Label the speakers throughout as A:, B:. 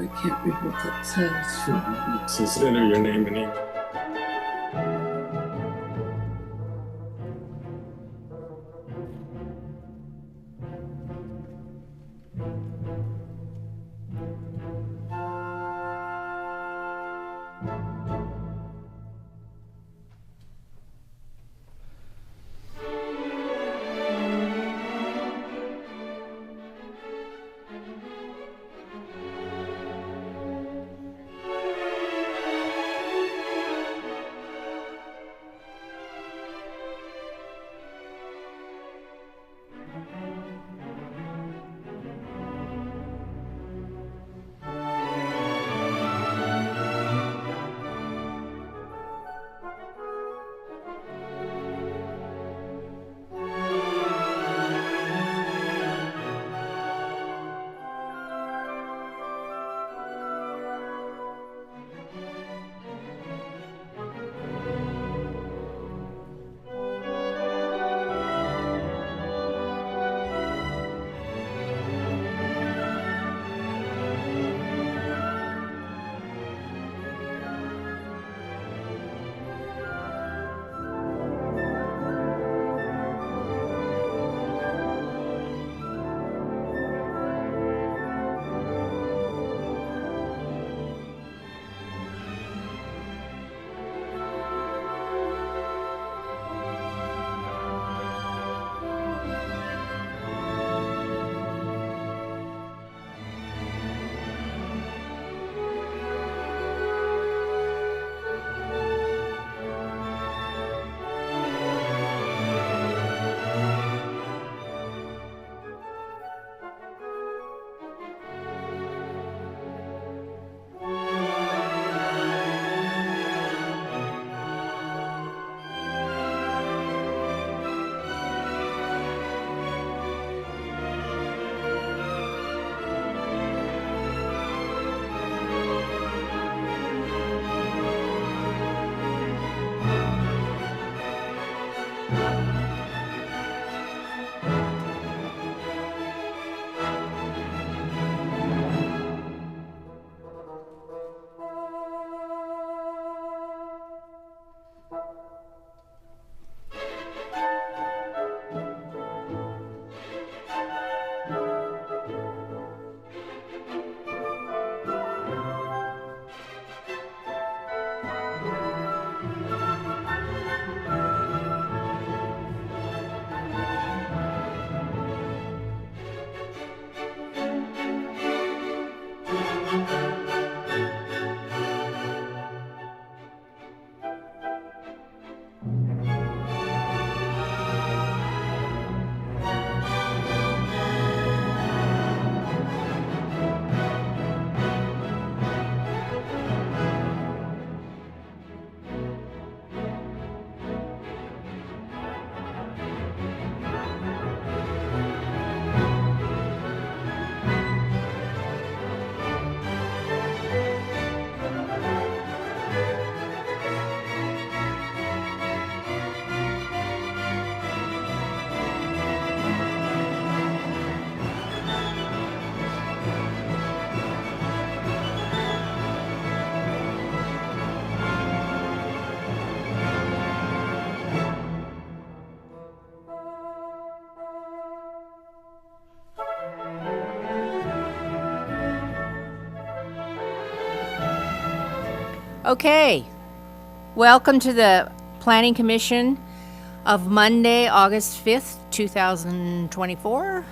A: I can't read what that says.
B: Sure. It says enter your name and email.
C: Okay, welcome to the Planning Commission of Monday, August 5th, 2024.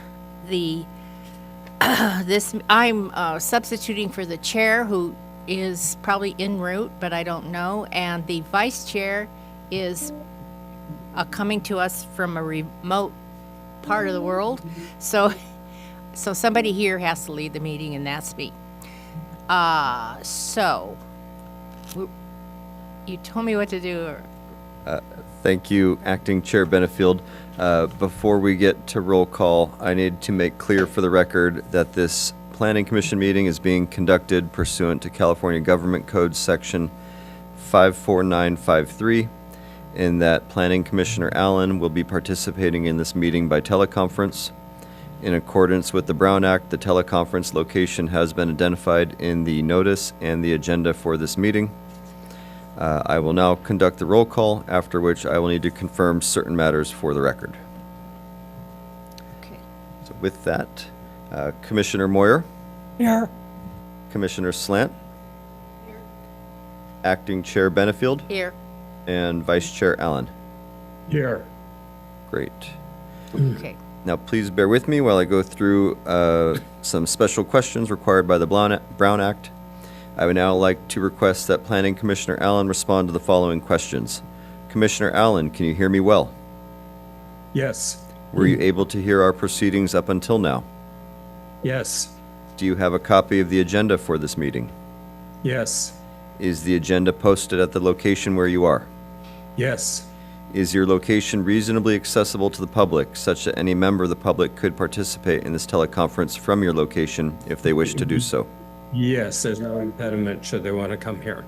C: I'm substituting for the chair, who is probably en route, but I don't know, and the vice chair is coming to us from a remote part of the world. So somebody here has to lead the meeting, and that's me. You told me what to do.
D: Thank you, Acting Chair Benefield. Before we get to roll call, I need to make clear for the record that this Planning Commission meeting is being conducted pursuant to California Government Code Section 54953, and that Planning Commissioner Allen will be participating in this meeting by teleconference, In accordance with the Brown Act, the teleconference location has been identified in the notice and the agenda for this meeting. I will now conduct the roll call, after which I will need to confirm certain matters for the record.
C: Okay.
D: So with that, Commissioner Moyer,
E: Here.
D: Commissioner Slant, Acting Chair Benefield,
C: Here.
D: and Vice Chair Allen.
B: Here.
D: Great.
C: Okay.
D: Now, please bear with me while I go through some special questions required by the Brown Act. I would now like to request that Planning Commissioner Allen respond to the following questions. Commissioner Allen, can you hear me well?
B: Yes.
D: Were you able to hear our proceedings up until now?
B: Yes.
D: Do you have a copy of the agenda for this meeting?
B: Yes.
D: Is the agenda posted at the location where you are?
B: Yes.
D: Is your location reasonably accessible to the public, such that any member of the public could participate in this teleconference from your location if they wish to do so?
B: Yes, there's no impediment should they want to come here.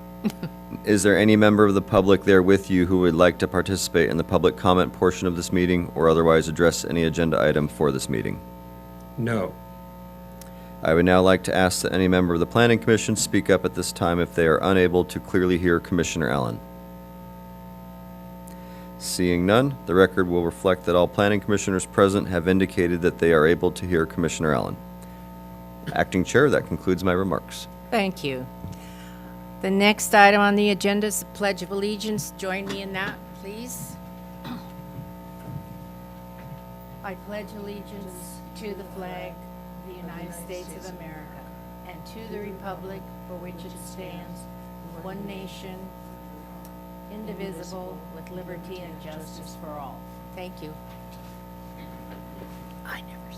D: Is there any member of the public there with you who would like to participate in the public comment portion of this meeting or otherwise address any agenda item for this meeting?
B: No.
D: I would now like to ask that any member of the Planning Commission speak up at this time if they are unable to clearly hear Commissioner Allen. Seeing none, the record will reflect that all planning commissioners present have indicated that they are able to hear Commissioner Allen. Acting Chair, that concludes my remarks.
C: Thank you. The next item on the agenda is the Pledge of Allegiance. Join me in that, please. I pledge allegiance to the flag of the United States of America and to the republic for which it stands, one nation, indivisible, with liberty and justice for all. Thank you. I never say.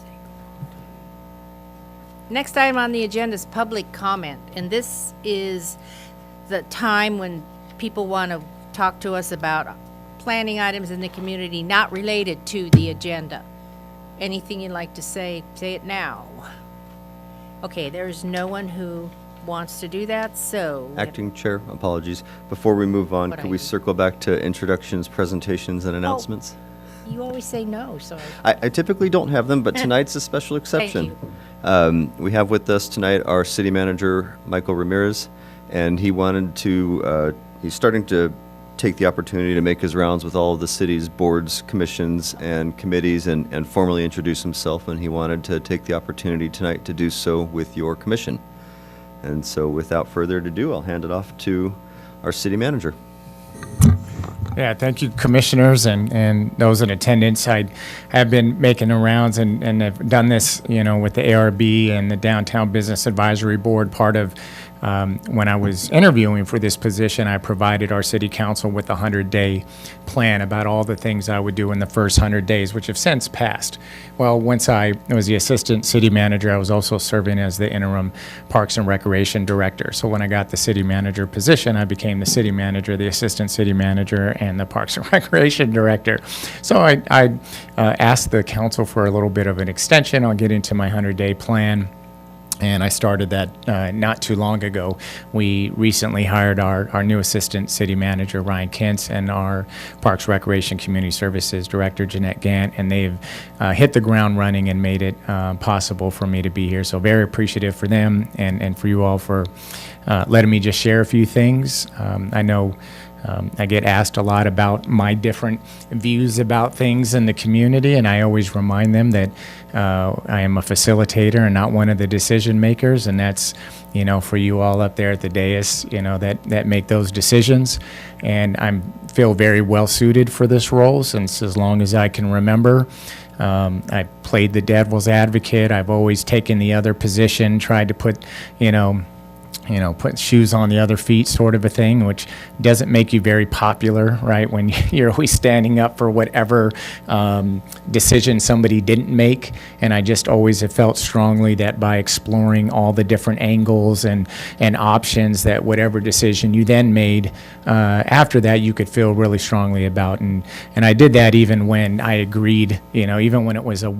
C: Next item on the agenda is public comment, and this is the time when people want to talk to us about planning items in the community not related to the agenda. Anything you'd like to say it now. Okay, there's no one who wants to do that, so.
D: Acting Chair, apologies. Before we move on,
C: What
D: could
C: I
D: we
C: do?
D: circle back to introductions, presentations, and announcements?
C: You always say no, so.
D: I typically don't have them, but tonight's a special exception.
C: you.
D: We have with us tonight our city manager, Michael Ramirez, and he wanted to, he's starting to take the opportunity to make his rounds with all of the city's boards, commissions, and committees and formally introduce himself, and he wanted to take the opportunity tonight to do so with your commission. And so without further ado, I'll hand it off to our city manager.
E: Yeah, thank you, commissioners and those in attendance. I have been making the rounds and have done this, with the ARB and the Downtown Business Advisory Board. Part of when I was interviewing for this position, I provided our city council with a 100-day plan about all the things I would do in the first 100 days, which have since passed. Well, once I was the assistant city manager, I was also serving as the interim Parks and Recreation director. So when I got the city manager position, I became the city manager, the assistant city manager, and the Parks and Recreation director. So I asked the council for a little bit of an extension on getting to my 100-day plan. And I started that not too long ago. We recently hired our new assistant city manager, Ryan Kentz, and our Parks, Recreation, Community Services director, Jeanette Gant, and they've hit the ground running and made it possible for me to be here. So very appreciative for them and for you all for letting me just share a few things. I know I get asked a lot about my different views about things in the community, and I always remind them that I am a facilitator and not one of the decision makers, and that's, for you all up there at the dais, that make those decisions. And I feel very well suited for this role since as long as I can remember. I played the devil's advocate. I've always taken the other position, tried to put, put shoes on the other feet sort of a thing, which doesn't make you very popular, right? When you're always standing up for whatever decision somebody didn't make. And I just always have felt strongly that by exploring all the different angles and options, that whatever decision you then made after that, you could feel really strongly about. And I did that even when I agreed, even when it was a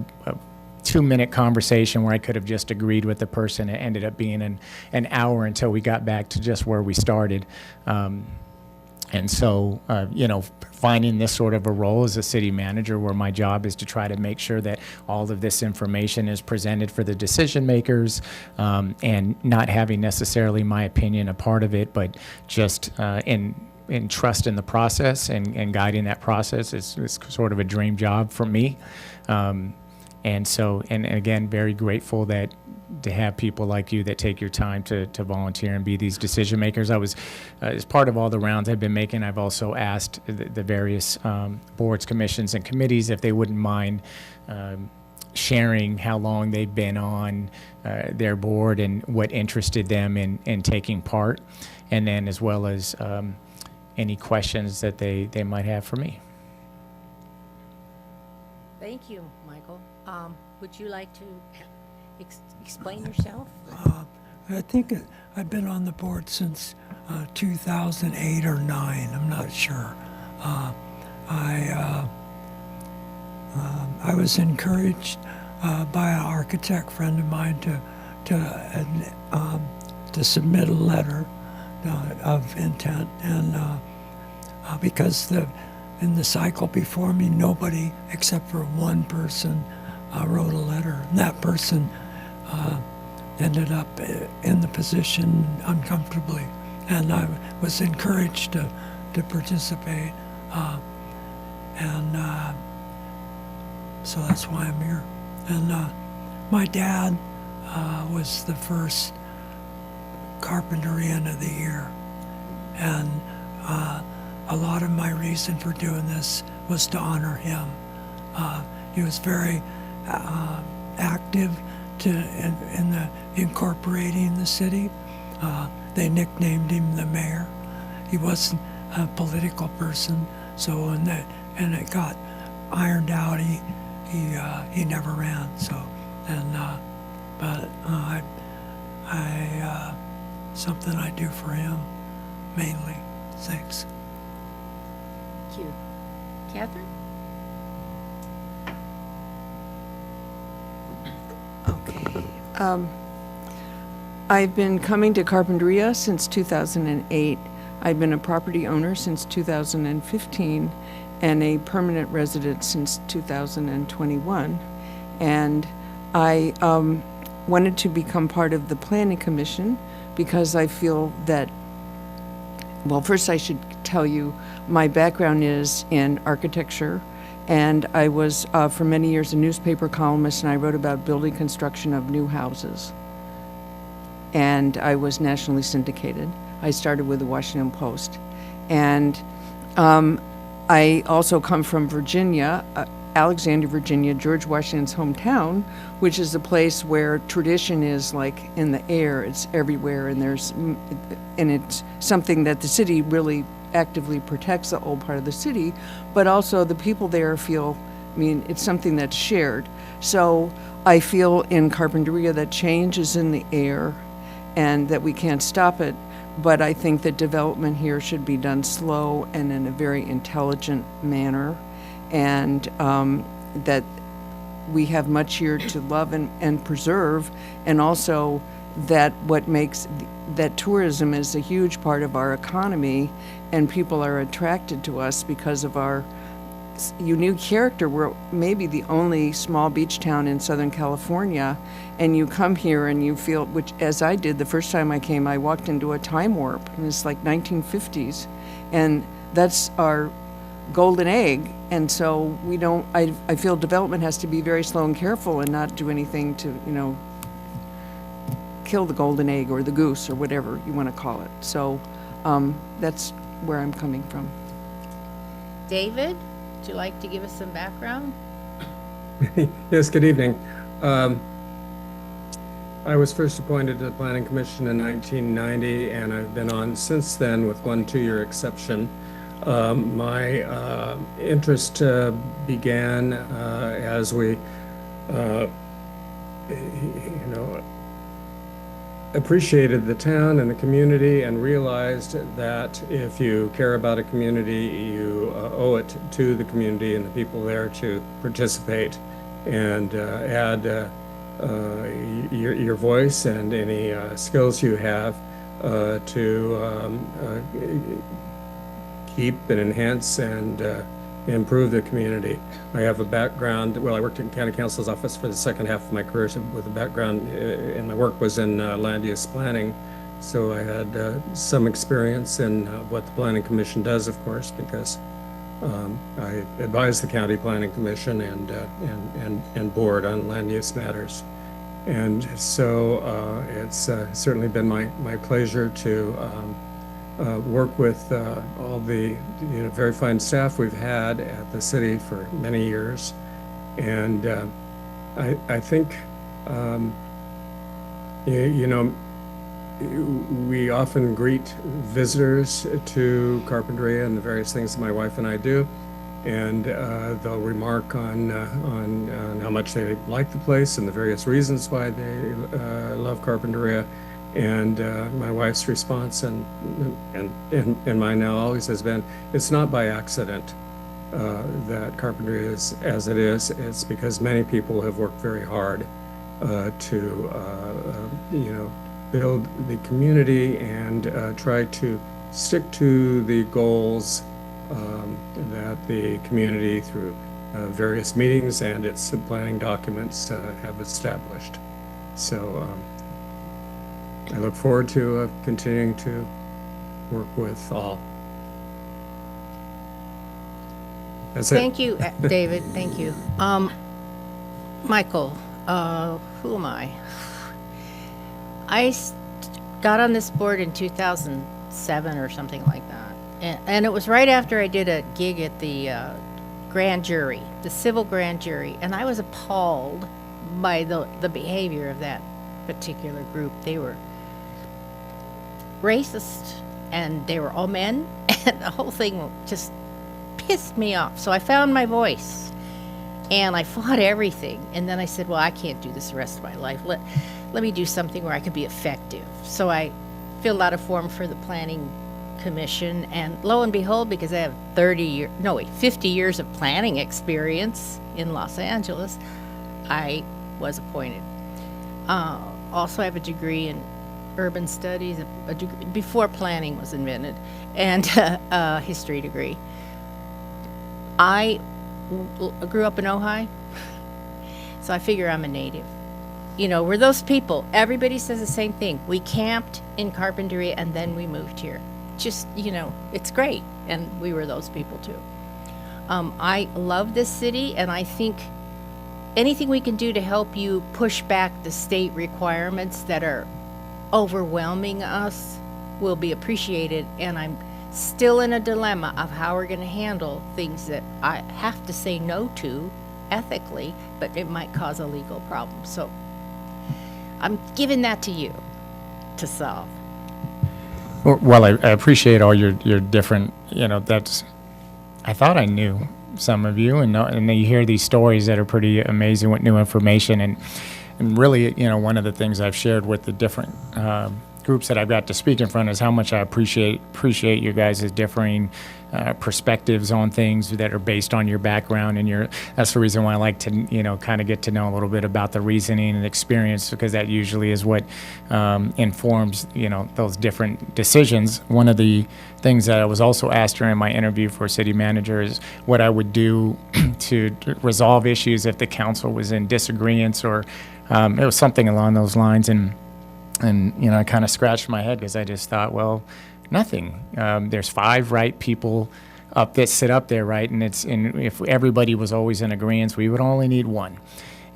E: 2-minute conversation where I could have just agreed with the person. It ended up being an hour until we got back to just where we started. And so, finding this sort of a role as a city manager where my job is to try to make sure that all of this information is presented for the decision makers, and not having necessarily my opinion a part of it, but just in trust in the process and guiding that process is sort of a dream job for me. And so, and again, very grateful that to have people like you that take your time to volunteer and be these decision makers. I was, as part of all the rounds I've been making, I've also asked the various boards, commissions, and committees if they wouldn't mind sharing how long they've been on their board and what interested them in taking part, and then as well as any questions that they might have for me.
C: Thank you, Michael. Would you like to explain yourself?
F: I think I've been on the board since 2008 or 9. I'm not sure. I was encouraged by an architect friend of mine to submit a letter of intent, and because in the cycle before me, nobody except for one person wrote a letter, and that person ended up in the position uncomfortably, and I was encouraged to participate, and so that's why I'm here. And my dad was the first Carpinterian of the year, and a lot of my reason for doing this was to honor him. He was very active in the incorporating the city. They nicknamed him the mayor. He wasn't a political person, so and it got ironed out. He never ran. So, and but I something I do for him mainly. Thanks.
C: Thank you. Catherine?
A: Okay. I've been coming to Carpinteria since 2008. I've been a property owner since 2015 and a permanent resident since 2021. And I wanted to become part of the Planning Commission because I feel that, well, first I should tell you my background is in architecture, and I was for many years a newspaper columnist, and I wrote about building construction of new houses. And I was nationally syndicated. I started with the Washington Post. And I also come from Virginia, Alexandria, Virginia, George Washington's hometown, which is a place where tradition is like in the air. It's everywhere, and it's something that the city really actively protects, the old part of the city, but also the people there feel, it's something that's shared. So I feel in Carpinteria that change is in the air and that we can't stop it, but I think that development here should be done slow and in a very intelligent manner, and that we have much here to love and preserve, and also that that tourism is a huge part of our economy, and people are attracted to us because of our unique character. We're maybe the only small beach town in Southern California, and you come here and you feel, which as I did the first time I came, I walked into a time warp, and it's like 1950s, and that's our golden egg. And so I feel development has to be very slow and careful and not do anything to, kill the golden egg or the goose or whatever you want to call it. So that's where I'm coming from.
C: David, would you like to give us some background?
B: Yes, good evening. I was first appointed to the Planning Commission in 1990, and I've been on since then with 1 2-year exception. My interest began as we, appreciated the town and the community and realized that if you care about a community, you owe it to the community and the people there to participate and add your voice and any skills you have to keep and enhance and improve the community. I have a background, well, I worked in county council's office for the second half of my career, so with a background in my work was in land use planning. So I had some experience in what the Planning Commission does, of course, because I advise the County Planning Commission and board on land use matters. And so it's certainly been my pleasure to work with all the very fine staff we've had at the city for many years. And I think, we often greet visitors to Carpinteria and the various things that my wife and I do, and they'll remark on how much they like the place and the various reasons why they love Carpinteria. And my wife's response and mine now always has been, it's not by accident that Carpinteria is as it is. It's because many people have worked very hard to build the community and try to stick to the goals that the community, through various meetings and its planning documents, have established. So I look forward to continuing to work with all. That's it.
C: Thank you, David. Thank you. Michael, who am I? I got on this board in 2007 or something like that. And it was right after I did a gig at the grand jury, the civil grand jury. And I was appalled by the behavior of that particular group. They were racist, and they were all men, and the whole thing just pissed me off. So I found my voice, and I fought everything. And then I said, well, I can't do this the rest of my life. Let me do something where I could be effective. So I filled out a form for the Planning Commission, and lo and behold, because I have 50 years of planning experience in Los Angeles, I was appointed. Also, I have a degree in urban studies, a degree before planning was invented, and a history degree. I grew up in Ojai, so I figure I'm a native. We're those people. Everybody says the same thing. We camped in Carpinteria and then we moved here. Just, it's great. And we were those people too. I love this city, and I think anything we can do to help you push back the state requirements that are overwhelming us will be appreciated. And I'm still in a dilemma of how we're going to handle things that I have to say no to ethically, but it might cause a legal problem. So I'm giving that to you to solve.
E: Well, I appreciate all your different, that's, I thought I knew some of you, and then you hear these stories that are pretty amazing with new information. And really, one of the things I've shared with the different groups that I've got to speak in front is how much I appreciate you guys' differing perspectives on things that are based on your background, and that's the reason why I like to kind of get to know a little bit about the reasoning and experience, because that usually is what informs those different decisions. One of the things that I was also asked during my interview for city manager is what I would do to resolve issues if the council was in disagreement, or it was something along those lines. And I kind of scratched my head, because I just thought, well, nothing. There's 5 right people that sit up there, right? And if everybody was always in agreement, we would only need 1.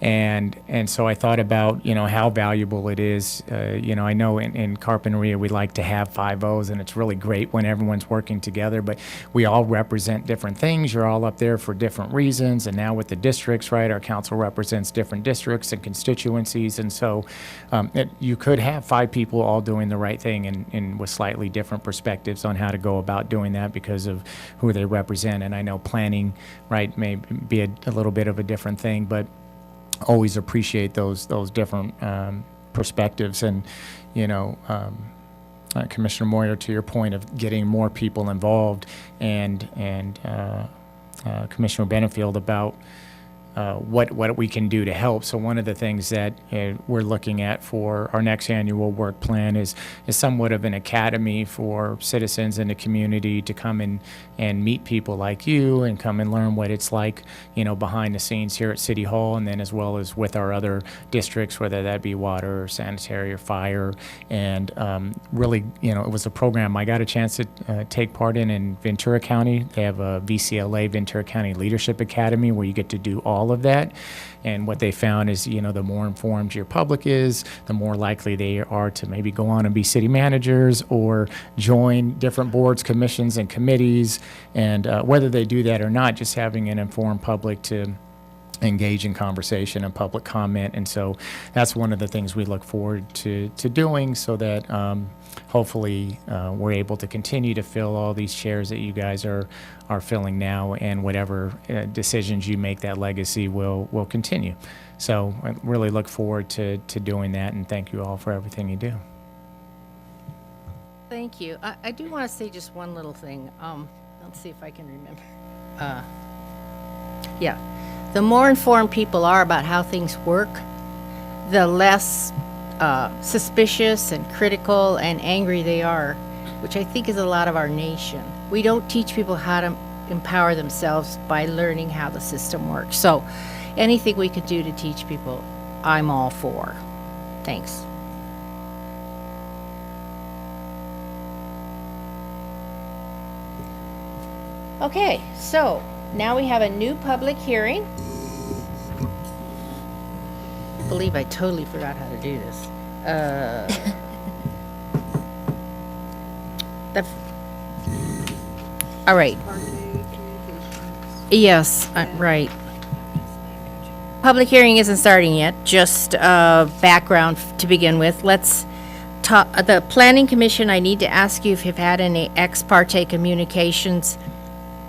E: And so I thought about, how valuable it is. I know in Carpinteria we like to have 5-0s, and it's really great when everyone's working together, but we all represent different things. You're all up there for different reasons. And now with the districts, right, our council represents different districts and constituencies. And so you could have 5 people all doing the right thing, and with slightly different perspectives on how to go about doing that because of who they represent. And I know planning, right, may be a little bit of a different thing, but always appreciate those different perspectives. And Commissioner Moyer, to your point of getting more people involved, and Commissioner Benefield about what we can do to help. So one of the things that we're looking at for our next annual work plan is somewhat of an academy for citizens in the community to come in and meet people like you and come and learn what it's like, behind the scenes here at City Hall, and then as well as with our other districts, whether that be water or sanitary or fire. And really, it was a program I got a chance to take part in Ventura County. They have a VCLA, Ventura County Leadership Academy, where you get to do all of that. And what they found is, the more informed your public is, the more likely they are to maybe go on and be city managers or join different boards, commissions, and committees. And whether they do that or not, just having an informed public to engage in conversation and public comment. And so that's one of the things we look forward to doing, so that hopefully we're able to continue to fill all these chairs that you guys are filling now, and whatever decisions you make, that legacy will continue. So I really look forward to doing that, and thank you all for everything you do.
C: Thank you. I do want to say just one little thing. Let's see if I can remember. Yeah. The more informed people are about how things work, the less suspicious and critical and angry they are, which I think is a lot of our nation. We don't teach people how to empower themselves by learning how the system works. So anything we could do to teach people, I'm all for. Thanks. Okay, so now we have a new public hearing. I believe I totally forgot how to do this. All right. Yes, right. Public hearing isn't starting yet, just background to begin with. Let's talk, the Planning Commission, I need to ask you if you've had any ex parte communications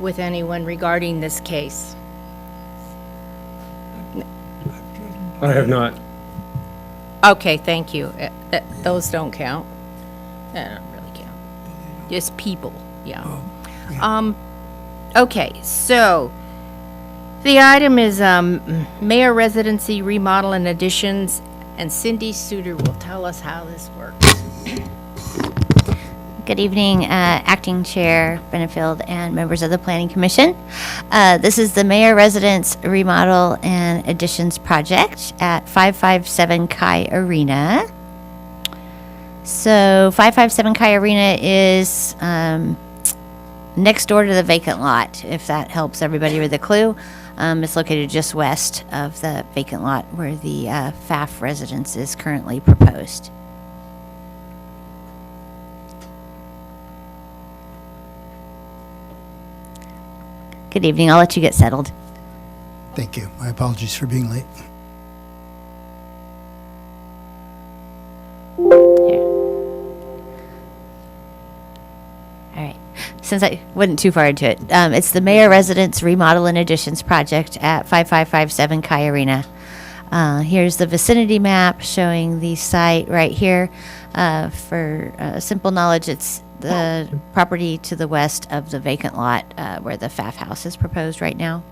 C: with anyone regarding this case.
B: I have not.
C: Okay, thank you. Those don't count. They don't really count. Just people, yeah. Okay, so the item is mayor residency remodel and additions, and Cindy Suter will tell us how this works.
G: Good evening, Acting Chair Benefield and members of the Planning Commission. This is the Mayor Residence Remodel and Additions Project at 557 Kai Arena. So 557 Kai Arena is next door to the vacant lot, if that helps everybody with a clue. It's located just west of the vacant lot where the FAF residence is currently proposed. Good evening. I'll let you get settled.
H: Thank you. My apologies for being late.
G: Here. All right. Since I wasn't too far into it, it's the Mayor Residence Remodel and Additions Project at 5557 Kai Arena. Here's the vicinity map showing the site right here. For simple knowledge, it's the property to the west of the vacant lot where the FAF house is proposed right now.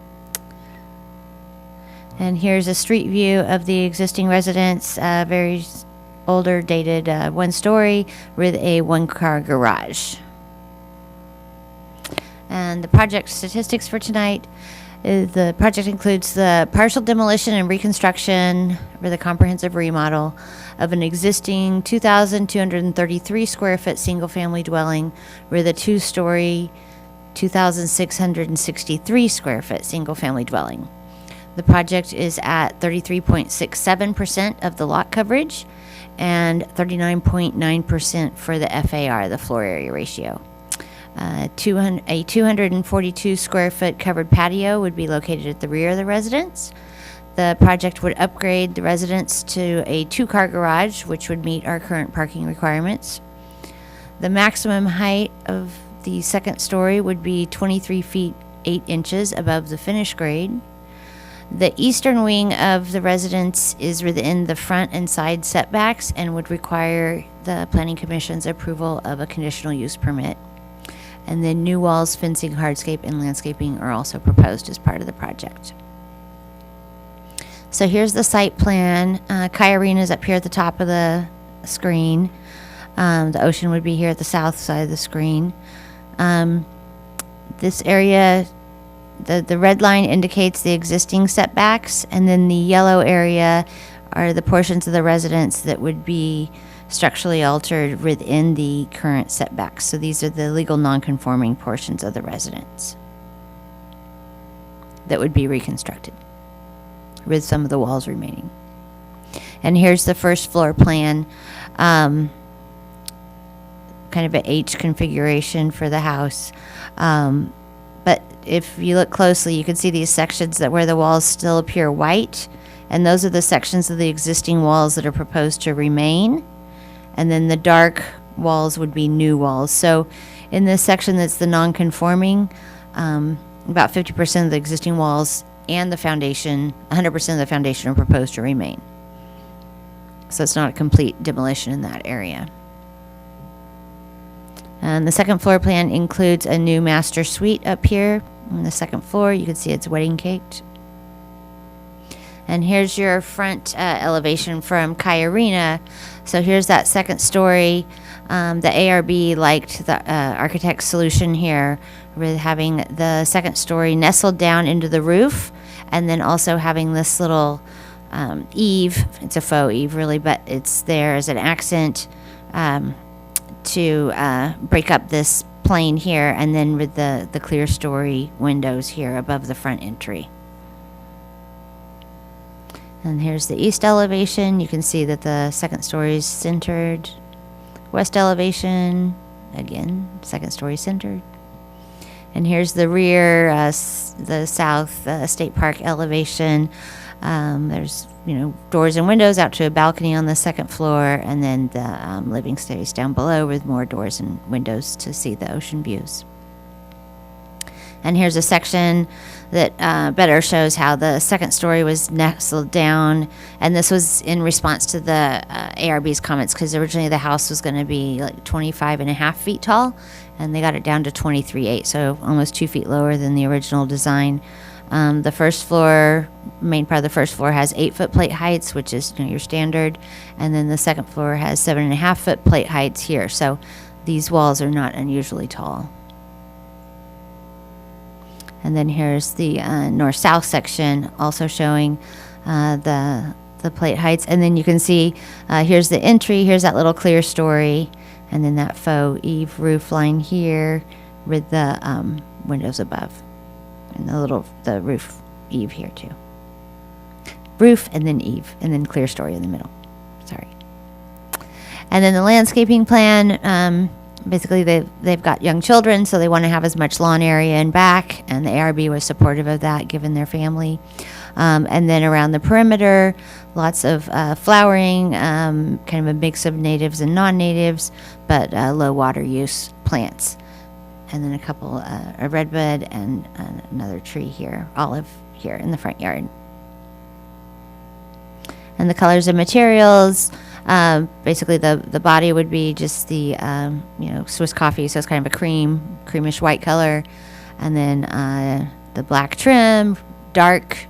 G: And here's a street view of the existing residence, very older, dated, one-story with a one-car garage. And the project statistics for tonight is the project includes the partial demolition and reconstruction with a comprehensive remodel of an existing 2,233 square foot single-family dwelling with a two-story 2,663 square foot single-family dwelling. The project is at 33.67% of the lot coverage and 39.9% for the FAR, the floor area ratio. A 242 square foot covered patio would be located at the rear of the residence. The project would upgrade the residence to a two-car garage, which would meet our current parking requirements. The maximum height of the second story would be 23 feet 8 inches above the finished grade. The eastern wing of the residence is within the front and side setbacks and would require the Planning Commission's approval of a conditional use permit. And then new walls, fencing, hardscape, and landscaping are also proposed as part of the project. So here's the site plan. Kai Arena is up here at the top of the screen. The ocean would be here at the south side of the screen. This area, the red line indicates the existing setbacks, and then the yellow area are the portions of the residence that would be structurally altered within the current setbacks. So these are the legal non-conforming portions of the residence that would be reconstructed with some of the walls remaining. And here's the first floor plan, kind of an H configuration for the house. But if you look closely, you can see these sections that where the walls still appear white, and those are the sections of the existing walls that are proposed to remain. And then the dark walls would be new walls. So in this section that's the non-conforming, about 50% of the existing walls and the foundation, 100% of the foundation are proposed to remain. So it's not a complete demolition in that area. And the second floor plan includes a new master suite up here on the second floor. You can see it's wedding caked. And here's your front elevation from Kai Arena. So here's that second story. The ARB liked the architect's solution here with having the second story nestled down into the roof, and then also having this little eave. It's a faux eave really, but it's there as an accent to break up this plane here, and then with the clear story windows here above the front entry. And here's the east elevation. You can see that the second story is centered. West elevation, again, second story centered. And here's the rear, the south State Park elevation. There's, doors and windows out to a balcony on the second floor, and then the living space down below with more doors and windows to see the ocean views. And here's a section that better shows how the second story was nestled down. And this was in response to the ARB's comments, because originally the house was going to be like 25.5 feet tall, and they got it down to 23.8, so almost 2 feet lower than the original design. The first floor, main part of the first floor has 8-foot plate heights, which is your standard. And then the second floor has 7.5-foot plate heights here. So these walls are not unusually tall. And then here's the north-south section, also showing the plate heights. And then you can see here's the entry, here's that little clear story, and then that faux eave roof line here with the windows above, and the roof eave here too. Roof and then eave, and then clear story in the middle. Sorry. And then the landscaping plan. Basically, they've got young children, so they want to have as much lawn area in back, and the ARB was supportive of that, given their family. And then around the perimeter, lots of flowering, kind of a mix of natives and non-natives, but low water use plants. And then a couple, a redbud and another tree here, olive here in the front yard. And the colors and materials. Basically, the body would be just the Swiss coffee, so it's kind of a creamish white color, and then the black trim, dark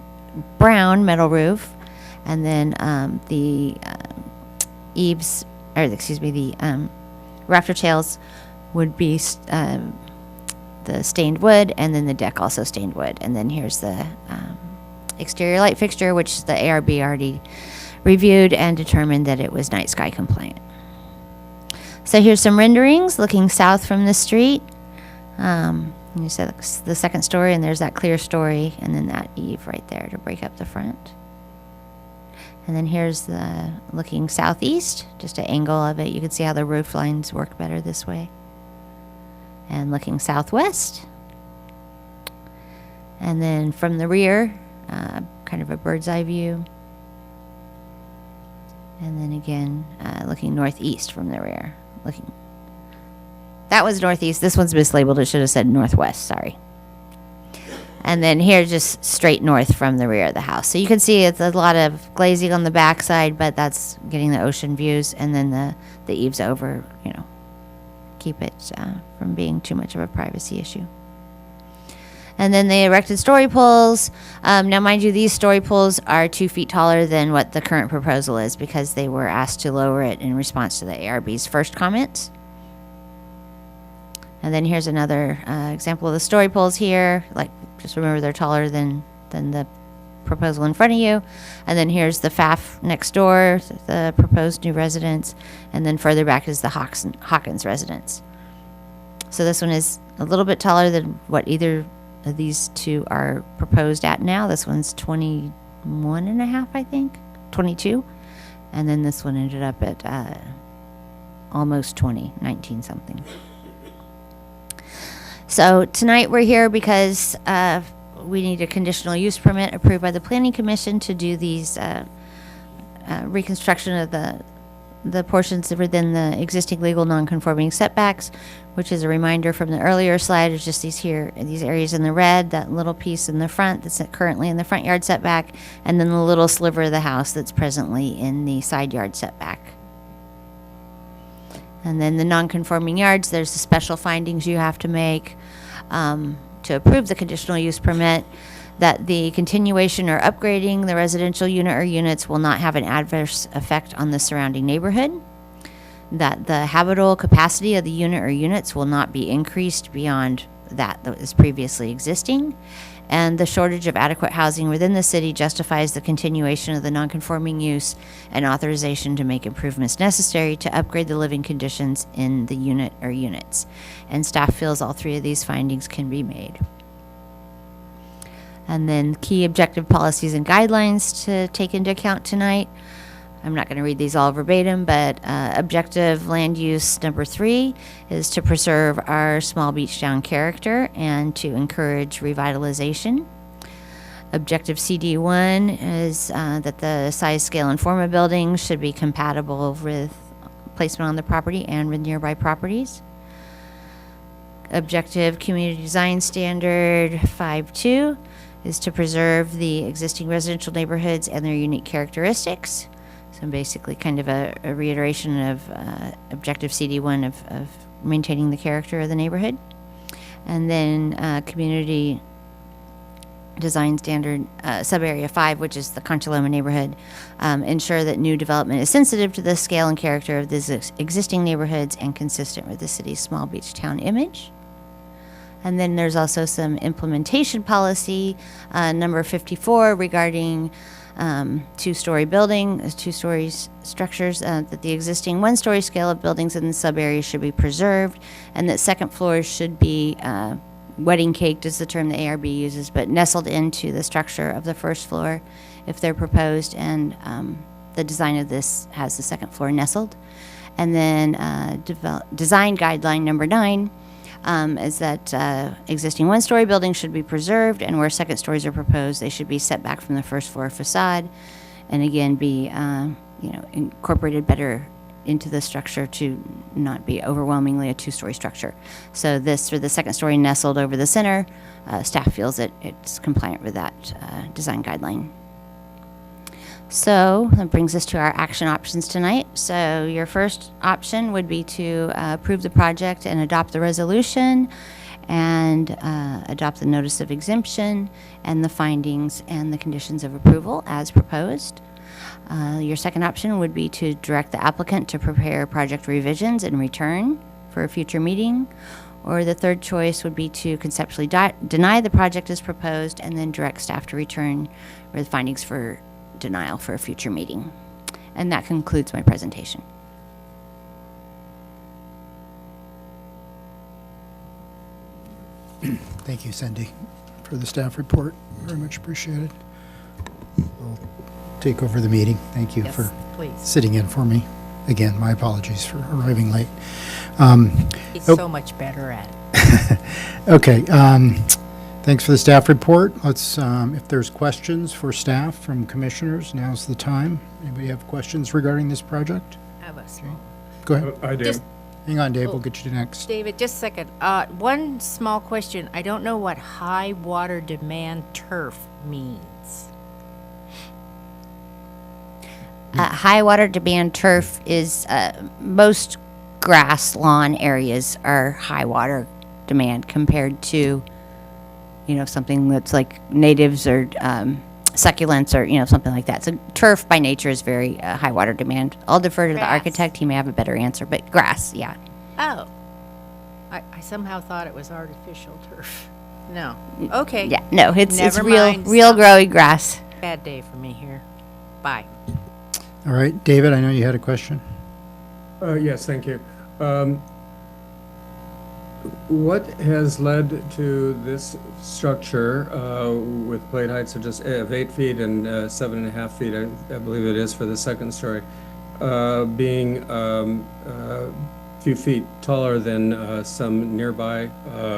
G: brown metal roof, and then the rafter tails would be the stained wood, and then the deck also stained wood. And then here's the exterior light fixture, which the ARB already reviewed and determined that it was night sky compliant. So here's some renderings looking south from the street. You said the second story, and there's that clear story, and then that eave right there to break up the front. And then here's the looking southeast, just an angle of it. You can see how the roof lines work better this way. And looking southwest. And then from the rear, kind of a bird's eye view. And then again, looking northeast from the rear. That was northeast. This one's mislabeled. It should have said northwest. Sorry. And then here, just straight north from the rear of the house. So you can see it's a lot of glazing on the backside, but that's getting the ocean views. And then the eaves over, keep it from being too much of a privacy issue. And then they erected story poles. Now, mind you, these story poles are 2 feet taller than what the current proposal is because they were asked to lower it in response to the ARB's first comments. And then here's another example of the story poles here. Like, just remember they're taller than the proposal in front of you. And then here's the FAF next door, the proposed new residence. And then further back is the Hawkins residence. So this one is a little bit taller than what either of these two are proposed at now. This one's 21 and a half, I think, 22. And then this one ended up at almost 20, 19 something. So tonight we're here because we need a conditional use permit approved by the Planning Commission to do these reconstruction of the portions that were within the existing legal non-conforming setbacks, which is a reminder from the earlier slide, is just these areas in the red, that little piece in the front that's currently in the front yard setback, and then the little sliver of the house that's presently in the side yard setback. And then the non-conforming yards, there's the special findings you have to make to approve the conditional use permit, that the continuation or upgrading the residential unit or units will not have an adverse effect on the surrounding neighborhood, that the habitable capacity of the unit or units will not be increased beyond that is previously existing, and the shortage of adequate housing within the city justifies the continuation of the nonconforming use and authorization to make improvements necessary to upgrade the living conditions in the unit or units. And staff feels all 3 of these findings can be made. And then key objective policies and guidelines to take into account tonight. I'm not going to read these all verbatim, but objective land use number 3 is to preserve our small beach town character and to encourage revitalization. Objective CD1 is that the size, scale, and form of buildings should be compatible with placement on the property and with nearby properties. Objective community design standard 5.2 is to preserve the existing residential neighborhoods and their unique characteristics. So basically kind of a reiteration of objective CD1 of maintaining the character of the neighborhood. And then community design standard sub-area 5, which is the Concha Loma neighborhood, ensure that new development is sensitive to the scale and character of the existing neighborhoods and consistent with the city's small beach town image. And then there's also some implementation policy, number 54, regarding two-story structures, that the existing one-story scale of buildings in the sub-area should be preserved, and that second floors should be wedding caked is the term the ARB uses, but nestled into the structure of the first floor if they're proposed, and the design of this has the second floor nestled. And then design guideline number 9 is that existing one-story buildings should be preserved, and where second stories are proposed, they should be set back from the first floor facade, and again be incorporated better into the structure to not be overwhelmingly a two-story structure. So this, for the second story nestled over the center, staff feels that it's compliant with that design guideline. So that brings us to our action options tonight. So your first option would be to approve the project and adopt the resolution and adopt the notice of exemption and the findings and the conditions of approval as proposed. Your second option would be to direct the applicant to prepare project revisions and return for a future meeting. Or the third choice would be to conceptually deny the project as proposed and then direct staff to return with findings for denial for a future meeting. And that concludes my presentation.
H: Thank you, Cindy, for the staff report. Very much appreciated. We'll take over the meeting. Thank you for
C: Please.
H: sitting in for me. Again, my apologies for arriving late.
C: He's so much better at it.
H: Okay, thanks for the staff report. Let's, if there's questions for staff from commissioners, now's the time. Anybody have questions regarding this project?
C: I have a small.
H: Go ahead.
B: I do.
C: Just-
H: Hang on, Dave, we'll get you to next.
C: David, just a second. One small question. I don't know what high water demand turf means.
G: High water demand turf is most grass lawn areas are high water demand compared to something that's like natives or succulents or, something like that. So turf by nature is very high water demand. I'll defer to the
C: Grass.
G: architect. He may have a better answer, but grass, yeah.
C: Oh. I somehow thought it was artificial turf. No. Okay.
G: Yeah, no, it's
C: Never
G: real,
C: mind.
G: real growing grass.
C: Bad day for me here. Bye.
H: All right, David, I know you had a question.
B: Yes, thank you. What has led to this structure with plate heights of just of 8 feet and 7.5 feet, I believe it is for the second story, being a few feet taller than some nearby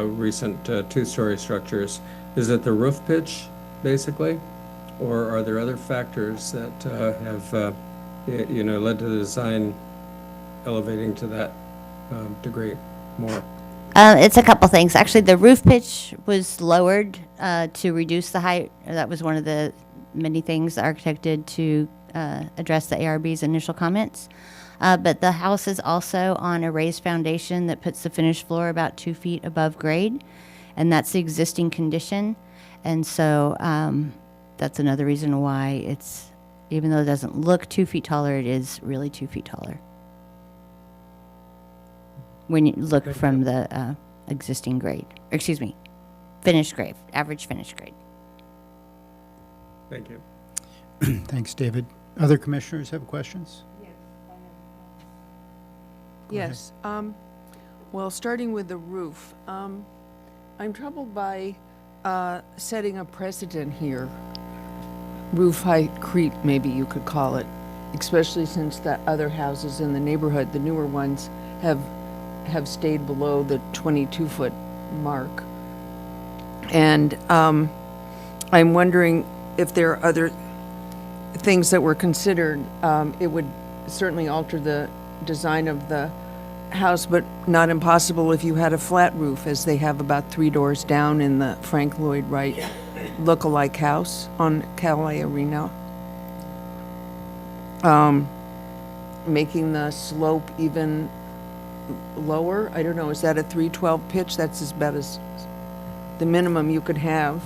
B: recent two-story structures? Is it the roof pitch, basically? Or are there other factors that have, led to the design elevating to that degree more?
G: It's a couple things. Actually, the roof pitch was lowered to reduce the height. That was one of the many things the architect did to address the ARB's initial comments. But the house is also on a raised foundation that puts the finished floor about 2 feet above grade, and that's the existing condition. And so that's another reason why it's, even though it doesn't look 2 feet taller, it is really 2 feet taller when you look from the existing grade, finished grade, average finished grade.
B: Thank you.
H: Thanks, David. Other commissioners have questions?
A: Yes. Well, starting with the roof, I'm troubled by setting a precedent here. Roof height creep, maybe you could call it, especially since the other houses in the neighborhood, the newer ones, have stayed below the 22-foot mark. And I'm wondering if there are other things that were considered. It would certainly alter the design of the house, but not impossible if you had a flat roof, as they have about 3 doors down in the Frank Lloyd Wright look-alike house on Calais Arena. Making the slope even lower. I don't know, is that a 312 pitch? That's about as the minimum you could have.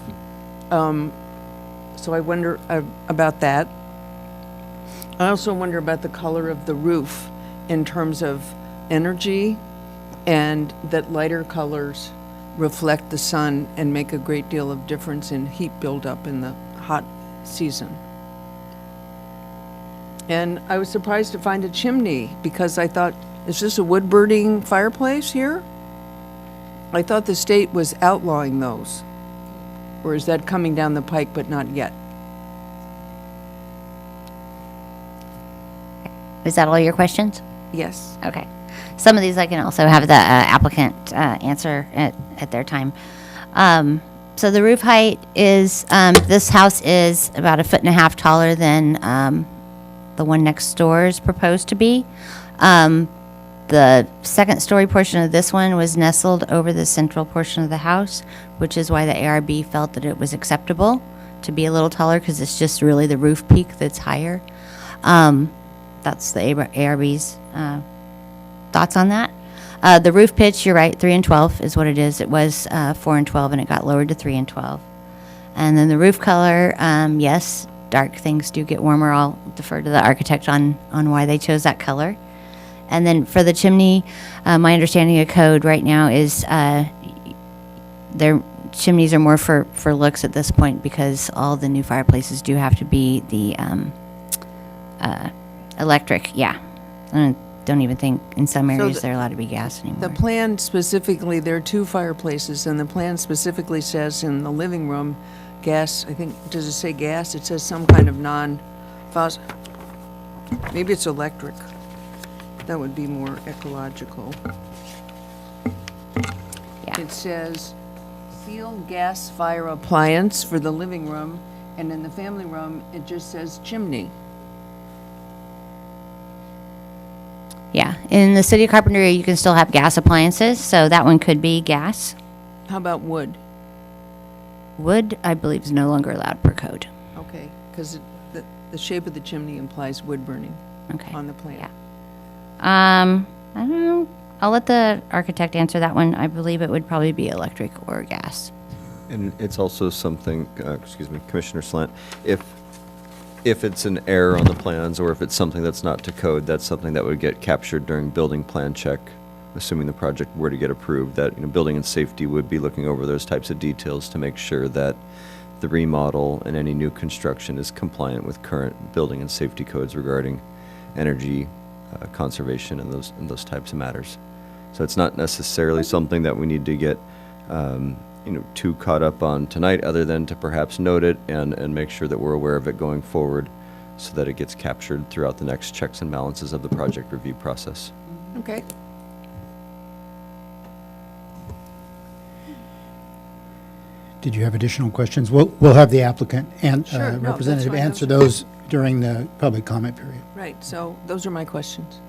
A: So I wonder about that. I also wonder about the color of the roof in terms of energy, and that lighter colors reflect the sun and make a great deal of difference in heat buildup in the hot season. And I was surprised to find a chimney, because I thought, is this a wood-burning fireplace here? I thought the state was outlawing those. Or is that coming down the pike, but not yet?
G: Is that all your questions?
A: Yes.
G: Okay. Some of these I can also have the applicant answer at their time. So the roof height is, this house is about 1.5 feet taller than the one next door is proposed to be. The second story portion of this one was nestled over the central portion of the house, which is why the ARB felt that it was acceptable to be a little taller, because it's just really the roof peak that's higher. That's the ARB's thoughts on that. The roof pitch, you're right, 3 and 12 is what it is. It was 4 and 12, and it got lowered to 3 and 12. And then the roof color, yes, dark things do get warmer. I'll defer to the architect on why they chose that color. And then for the chimney, my understanding of code right now is their chimneys are more for looks at this point, because all the new fireplaces do have to be the electric, yeah. I don't even think in some areas they're allowed to be gas anymore.
A: The plan specifically, there are 2 fireplaces, and the plan specifically says in the living room, gas, I think, does it say gas? It says some kind of non-fossil, maybe it's electric. That would be more ecological.
G: Yeah.
A: It says sealed gas fire appliance for the living room, and in the family room, it just says chimney.
G: Yeah, in the city of Carpinteria, you can still have gas appliances, so that one could be gas.
A: How about wood?
G: Wood, I believe, is no longer allowed per code.
A: Okay, because the shape of the chimney implies wood burning
G: Okay.
A: on the plan.
G: Yeah. I don't know. I'll let the architect answer that one. I believe it would probably be electric or gas.
D: And it's also something, excuse me, Commissioner Slant, if it's an error on the plans or if it's something that's not to code, that's something that would get captured during building plan check, assuming the project were to get approved, that, building and safety would be looking over those types of details to make sure that the remodel and any new construction is compliant with current building and safety codes regarding energy conservation and those types of matters. So it's not necessarily something that we need to get too caught up on tonight, other than to perhaps note it and make sure that we're aware of it going forward so that it gets captured throughout the next checks and balances of the project review process.
A: Okay.
H: Did you have additional questions? We'll have the applicant and
A: Sure, no, that's
H: representative
A: fine.
H: answer those during the public comment period.
A: Right, so those are my questions.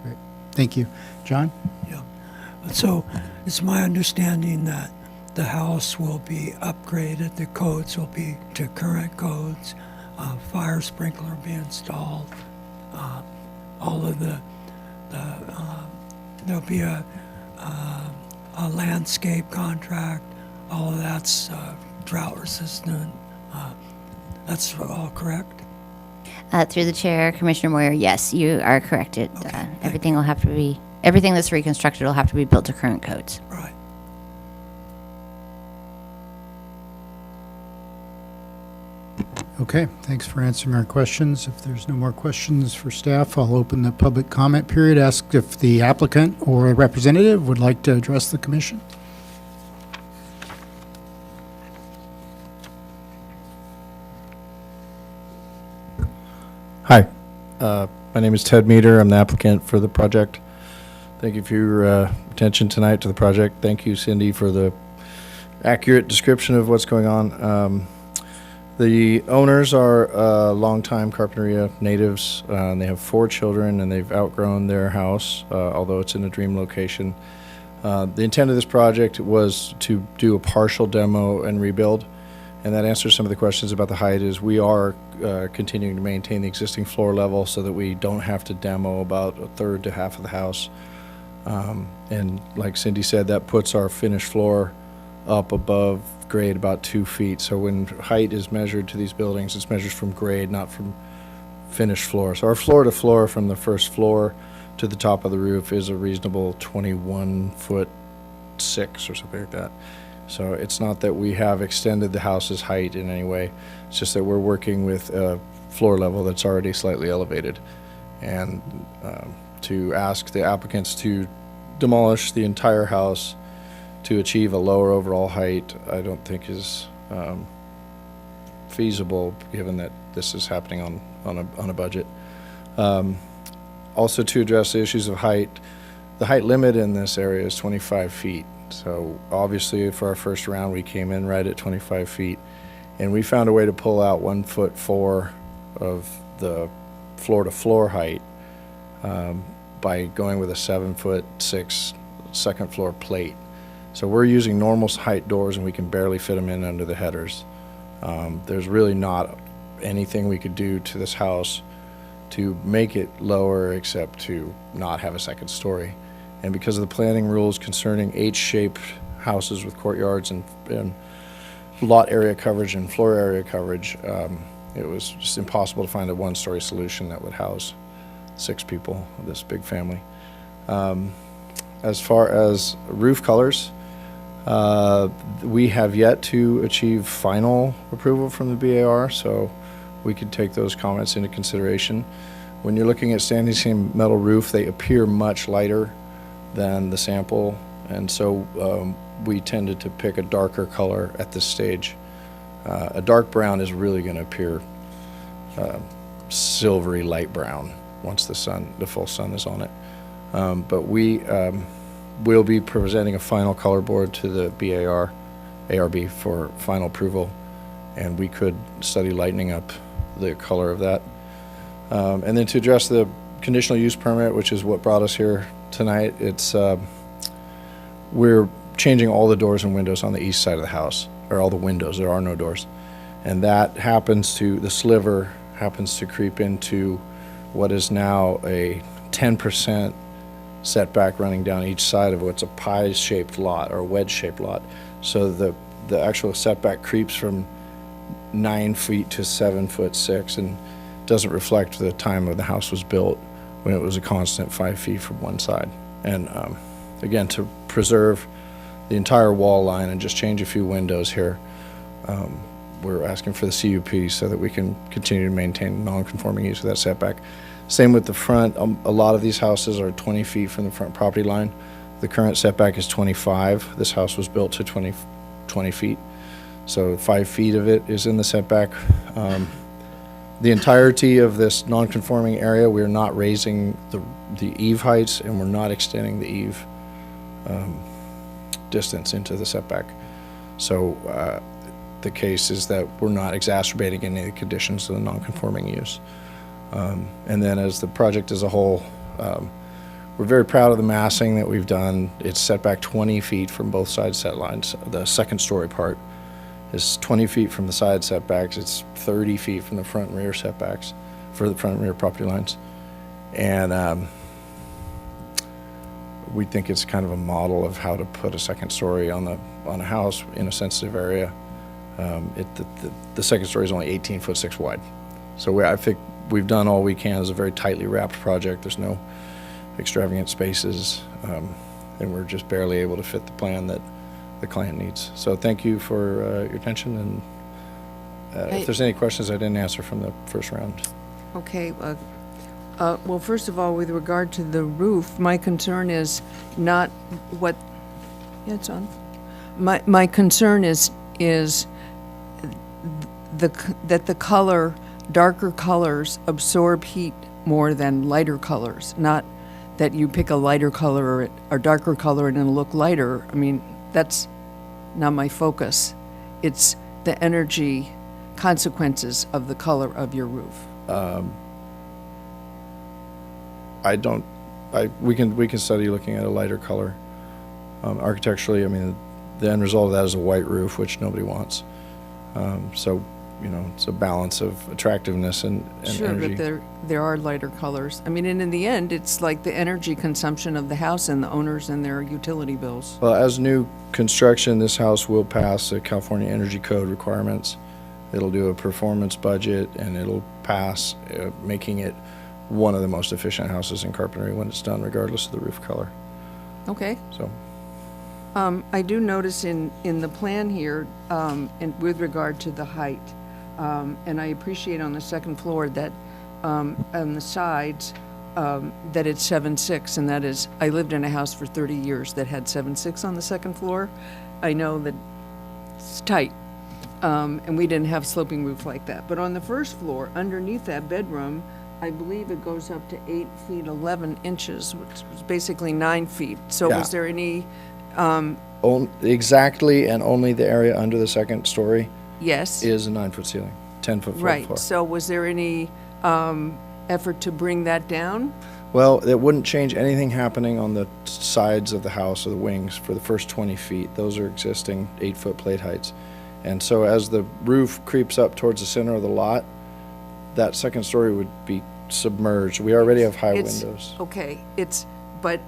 H: Great. Thank you. John?
F: Yeah. So it's my understanding that the house will be upgraded, the codes will be to current codes, fire sprinkler will be installed, all of there'll be a landscape contract, all of that's drought resistant. That's all correct?
G: Through the chair, Commissioner Moyer, yes, you are correct.
F: Okay,
G: Everything will have to be, everything that's reconstructed will have to be built to current codes.
F: Right.
H: Okay, thanks for answering our questions. If there's no more questions for staff, I'll open the public comment period. Ask if the applicant or a representative would like to address the commission.
I: Hi, my name is Ted Meter. I'm the applicant for the project. Thank you for your attention tonight to the project. Thank you, Cindy, for the accurate description of what's going on. The owners are longtime Carpinteria natives, and they have 4 children, and they've outgrown their house, although it's in a dream location. The intent of this project was to do a partial demo and rebuild, and that answers some of the questions about the height. Is we are continuing to maintain the existing floor level so that we don't have to demo about a third to half of the house. And like Cindy said, that puts our finished floor up above grade about 2 feet. So when height is measured to these buildings, it's measured from grade, not from finished floor. So our floor to floor from the first floor to the top of the roof is a reasonable 21'6" or something like that. So it's not that we have extended the house's height in any way. It's just that we're working with a floor level that's already slightly elevated. And to ask the applicants to demolish the entire house to achieve a lower overall height, I don't think is feasible, given that this is happening on a budget. Also, to address the issues of height, the height limit in this area is 25 feet. So obviously for our first round, we came in right at 25 feet, and we found a way to pull out 1'4" of the floor to floor height by going with a 7'6" second floor plate. So we're using normal height doors, and we can barely fit them in under the headers. There's really not anything we could do to this house to make it lower except to not have a second story. And because of the planning rules concerning H-shaped houses with courtyards and lot area coverage and floor area coverage, it was just impossible to find a one-story solution that would house 6 people, this big family. As far as roof colors, we have yet to achieve final approval from the BAR, so we could take those comments into consideration. When you're looking at standing seam metal roof, they appear much lighter than the sample, and so we tended to pick a darker color at this stage. A dark brown is really going to appear silvery light brown once the full sun is on it. But we will be presenting a final color board to the ARB for final approval, and we could study lightening up the color of that. And then to address the conditional use permit, which is what brought us here tonight, we're changing all the doors and windows on the east side of the house, or all the windows. There are no doors, and that the sliver happens to creep into what is now a 10% setback running down each side of what's a pie-shaped lot or a wedge-shaped lot. So the the actual setback creeps from 9 feet to 7'6", and doesn't reflect the time of the house was built, when it was a constant 5 feet from one side. And again, to preserve the entire wall line and just change a few windows here, we're asking for the CUP so that we can continue to maintain non-conforming use of that setback. Same with the front. A lot of these houses are 20 feet from the front property line. The current setback is 25. This house was built to 20 feet. So 5 feet of it is in the setback. The entirety of this non-conforming area, we're not raising the eave heights, and we're not extending the eave distance into the setback. So the case is that we're not exacerbating any of the conditions of the non-conforming use. And then as the project as a whole, we're very proud of the massing that we've done. It's set back 20 feet from both side set lines. The second story part is 20 feet from the side setbacks. It's 30 feet from the front and rear setbacks for the front and rear property lines. And we think it's kind of a model of how to put a second story on a house in a sensitive area. The second story is only 18'6" wide. So I think we've done all we can. It's a very tightly wrapped project. There's no extravagant spaces, and we're just barely able to fit the plan that the client needs. So thank you for your attention, and if there's any questions I didn't answer from the first round.
A: Okay, well, first of all, with regard to the roof, my concern is not what, yeah, it's on. My concern is that the color, darker colors absorb heat more than lighter colors, not that you pick a lighter color or darker color and it'll look lighter. I mean, that's not my focus. It's the energy consequences of the color of your roof.
I: We can study looking at a lighter color. Architecturally, I mean, the end result of that is a white roof, which nobody wants. So, you know, it's a balance of attractiveness and
A: Sure,
I: energy.
A: but there are lighter colors. I mean, and in the end, it's like the energy consumption of the house and the owners and their utility bills.
I: Well, as new construction, this house will pass the California Energy Code requirements. It'll do a performance budget, and it'll pass, making it one of the most efficient houses in Carpinteria when it's done, regardless of the roof color.
A: Okay.
I: So,
A: I do notice in the plan here, and with regard to the height, and I appreciate on the second floor that on the sides, that it's 7'6", and that is, I lived in a house for 30 years that had 7'6" on the second floor. I know that it's tight, and we didn't have sloping roof like that. But on the first floor, underneath that bedroom, I believe it goes up to 8 feet 11 inches, which was basically 9 feet. So
I: Yeah.
A: was there any,
I: exactly, and only the area under the second story
A: yes?
I: is a 9-foot ceiling, 10-foot floor.
A: Right, so was there any effort to bring that down?
I: Well, it wouldn't change anything happening on the sides of the house or the wings for the first 20 feet. Those are existing 8-foot plate heights. And so as the roof creeps up towards the center of the lot, that second story would be submerged. We already have high windows.
A: Okay, but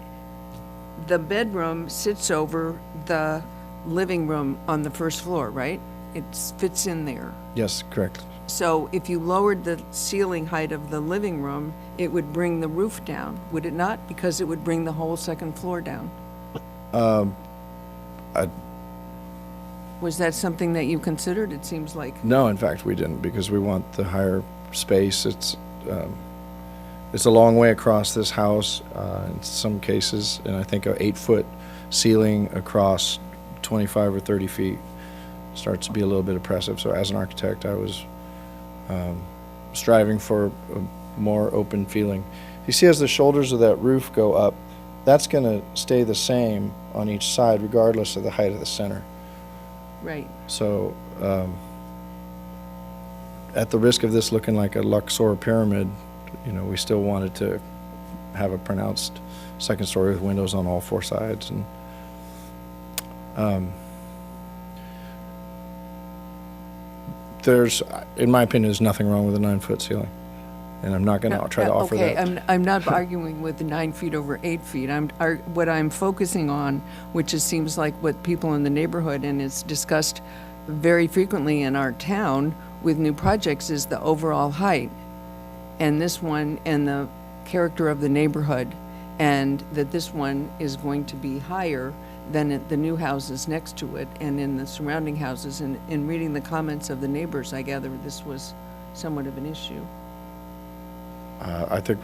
A: the bedroom sits over the living room on the first floor, right? It fits in there.
I: Yes, correct.
A: So if you lowered the ceiling height of the living room, it would bring the roof down, would it not? Because it would bring the whole second floor down. Was that something that you considered? It seems like.
I: No, in fact, we didn't, because we want the higher space. It's a long way across this house in some cases, and I think an 8-foot ceiling across 25 or 30 feet starts to be a little bit oppressive. So as an architect, I was striving for a more open feeling. You see, as the shoulders of that roof go up, that's going to stay the same on each side regardless of the height of the center.
A: Right.
I: So at the risk of this looking like a Luxor pyramid, you know, we still wanted to have a pronounced second story with windows on all 4 sides. And there's, in my opinion, there's nothing wrong with a 9-foot ceiling. And I'm not going to try to offer
A: Okay,
I: that.
A: I'm not arguing with the 9 feet over 8 feet. What I'm focusing on, which it seems like what people in the neighborhood, and it's discussed very frequently in our town with new projects, is the overall height. And this one, and the character of the neighborhood, and that this one is going to be higher than the new houses next to it and in the surrounding houses. And in reading the comments of the neighbors, I gather this was somewhat of an issue.
I: I think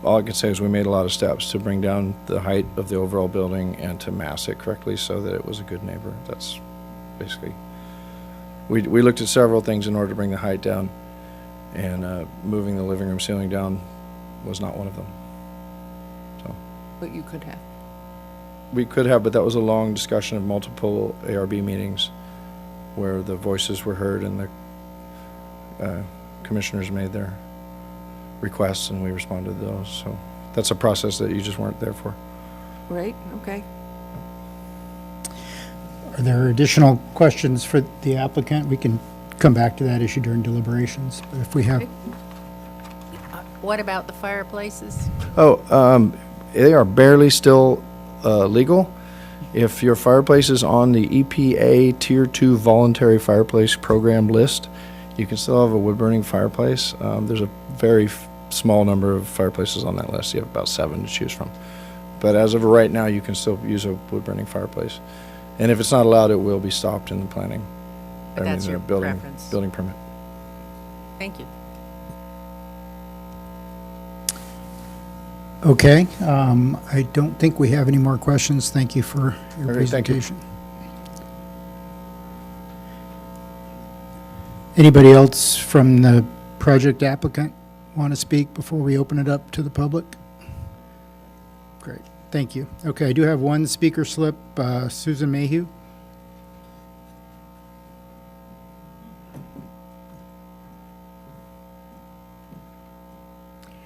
I: all I can say is we made a lot of steps to bring down the height of the overall building and to mass it correctly so that it was a good neighbor. That's basically, we looked at several things in order to bring the height down, and moving the living room ceiling down was not one of them. So
A: But you could have.
I: we could have, but that was a long discussion of multiple ARB meetings where the voices were heard and the commissioners made their requests and we responded to those. So that's a process that you just weren't there for.
A: Right, okay.
H: Are there additional questions for the applicant? We can come back to that issue during deliberations, but if we have,
C: What about the fireplaces?
I: They are barely still legal. If your fireplace is on the EPA Tier 2 voluntary fireplace program list, you can still have a wood-burning fireplace. There's a very small number of fireplaces on that list. You have about 7 to choose from. But as of right now, you can still use a wood-burning fireplace. And if it's not allowed, it will be stopped in the planning.
C: But that's your
I: building
C: preference.
I: building permit.
C: Thank you.
H: okay. I don't think we have any more questions. Thank you for your
I: Okay, thank you.
H: presentation. Anybody else from the project applicant want to speak before we open it up to the public? Great, thank you. Okay, I do have one speaker slip, Susan Mayhew.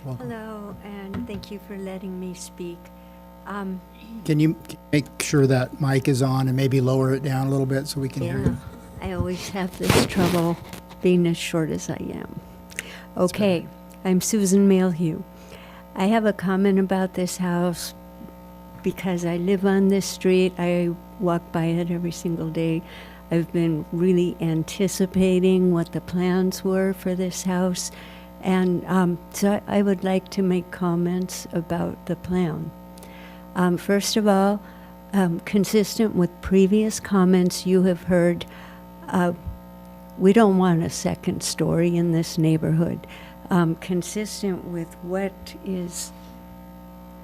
H: Welcome.
J: Hello, and thank you for letting me speak.
H: Can you make sure that mic is on and maybe lower it down a little bit so we can hear
J: Yeah,
H: you?
J: I always have this trouble being as short as I am. Okay, I'm Susan Mayhew. I have a comment about this house because I live on this street. I walk by it every single day. I've been really anticipating what the plans were for this house. And so I would like to make comments about the plan. First of all, consistent with previous comments you have heard, we don't want a second story in this neighborhood. Consistent with what is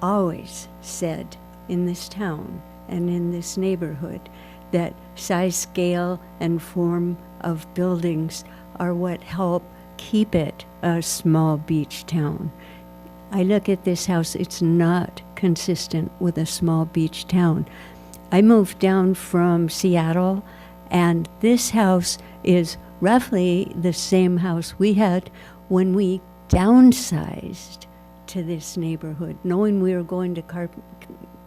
J: always said in this town and in this neighborhood, that size, scale, and form of buildings are what help keep it a small beach town. I look at this house, it's not consistent with a small beach town. I moved down from Seattle, and this house is roughly the same house we had when we downsized to this neighborhood, knowing we were going to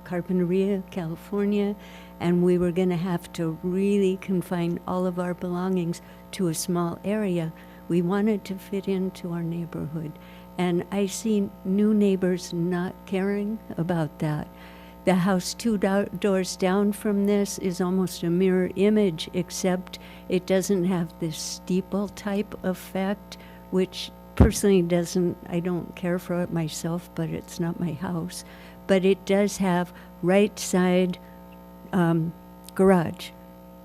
J: Carpinteria, California, and we were going to have to really confine all of our belongings to a small area. We wanted to fit into our neighborhood. And I see new neighbors not caring about that. The house two doors down from this is almost a mirror image, except it doesn't have this steeple type effect, which personally I don't care for it myself, but it's not my house. But it does have right side garage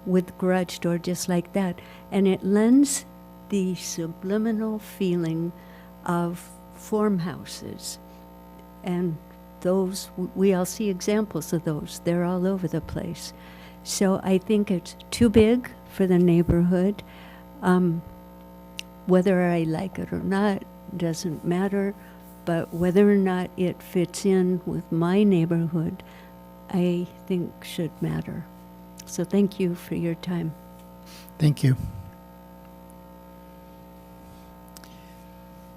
J: with garage door just like that. And it lends the subliminal feeling of farmhouses. And those, we all see examples of those. They're all over the place. So I think it's too big for the neighborhood. Whether I like it or not doesn't matter, but whether or not it fits in with my neighborhood, I think should matter. So thank you for your time.
H: Thank you.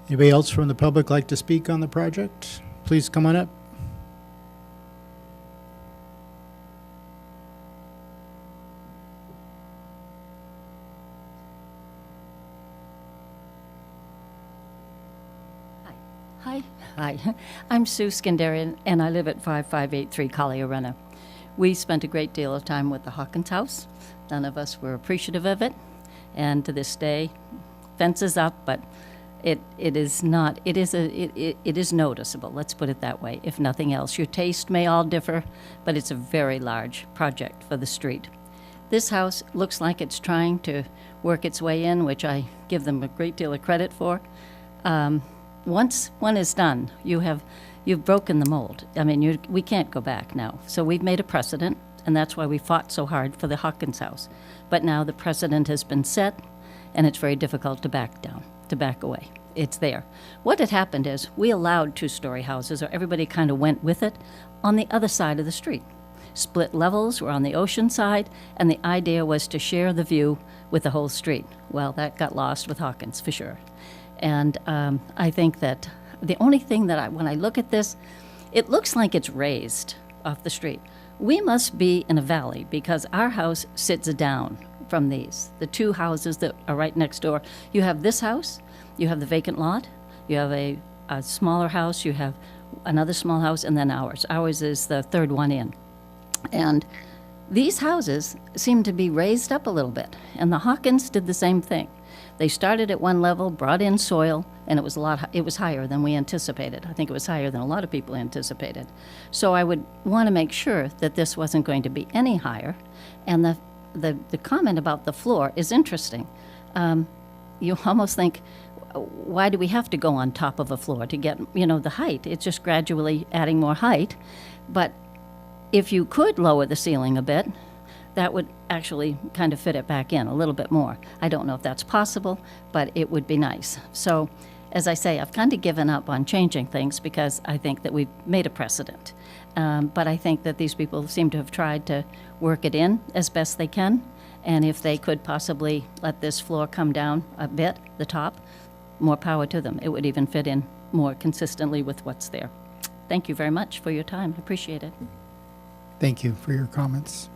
H: Anybody else from the public like to speak on the project? Please come on up.
G: Hi,
K: Hi. Hi. I'm Sue Skindarian, and I live at 5583 Collier Runner. We spent a great deal of time with the Hawkins house. None of us were appreciative of it, and to this day, fence is up, but it is not, it is noticeable, let's put it that way, if nothing else. Your taste may all differ, but it's a very large project for the street. This house looks like it's trying to work its way in, which I give them a great deal of credit for. Once one is done, you've broken the mold. I mean, we can't go back now. So we've made a precedent, and that's why we fought so hard for the Hawkins house. But now the precedent has been set, and it's very difficult to back down, to back away. It's there. What had happened is we allowed two-story houses, or everybody kind of went with it, on the other side of the street. Split levels were on the ocean side, and the idea was to share the view with the whole street. Well, that got lost with Hawkins, for sure. And I think that the only thing that when I look at this, it looks like it's raised off the street. We must be in a valley because our house sits down from these. The two houses that are right next door. You have this house, you have the vacant lot, you have a smaller house, you have another small house, and then ours. Ours is the third one in. And these houses seem to be raised up a little bit, and the Hawkins did the same thing. They started at one level, brought in soil, and it was higher than we anticipated. I think it was higher than a lot of people anticipated. So I would want to make sure that this wasn't going to be any higher. And the comment about the floor is interesting. You almost think, why do we have to go on top of a floor to get, the height? It's just gradually adding more height. But if you could lower the ceiling a bit, that would actually kind of fit it back in a little bit more. I don't know if that's possible, but it would be nice. So, as I say, I've kind of given up on changing things because I think that we've made a precedent. But I think that these people seem to have tried to work it in as best they can. And if they could possibly let this floor come down a bit, the top, more power to them. It would even fit in more consistently with what's there. Thank you very much for your time. I appreciate it.
H: Thank you for your comments.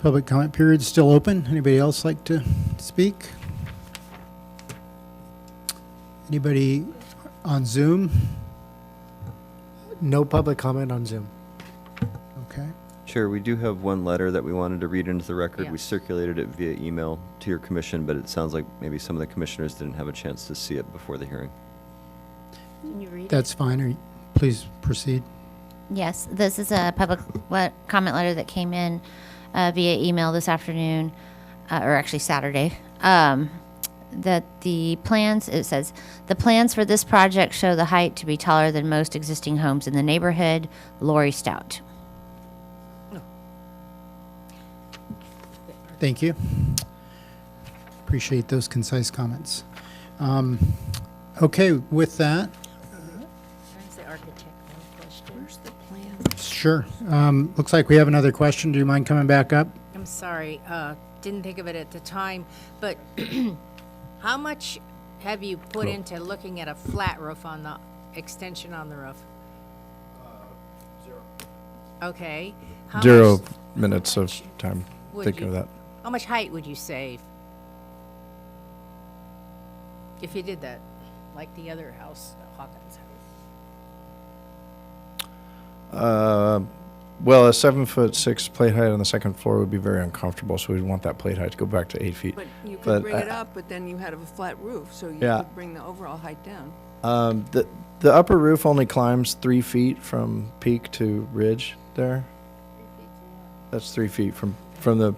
H: Public comment period is still open. Anybody else like to speak? Anybody on Zoom?
L: No public comment on Zoom.
H: Okay.
D: Chair, we do have one letter that we wanted to read into the record.
C: Yeah.
D: We circulated it via email to your commission, but it sounds like maybe some of the commissioners didn't have a chance to see it before the hearing.
G: Can you read
H: That's fine. Please proceed.
G: Yes, this is a public comment letter that came in via email this afternoon, or actually Saturday. That the plans, it says, the plans for this project show the height to be taller than most existing homes in the neighborhood. Lori Stout.
H: Thank you. Appreciate those concise comments. Okay, with that,
C: Where's the architect?
A: Where's the plan?
H: sure. Looks like we have another question. Do you mind coming back up?
C: I'm sorry, didn't think of it at the time, but how much have you put into looking at a flat roof on the extension on the roof?
I: 0.
C: Okay. How
I: 0
C: much
I: minutes of time
C: would
I: thinking
C: you-
I: of that.
C: How much height would you save? If you did that, like the other house, Hawkins house?
I: Well, a 7'6" plate height on the second floor would be very uncomfortable, so we'd want that plate height to go back to 8 feet.
A: But you
I: But
A: could bring it
I: I-
A: up, but then you had a flat roof, so you
I: Yeah.
A: could bring the overall height down.
I: The upper roof only climbs 3 feet from peak to ridge there. That's 3 feet from the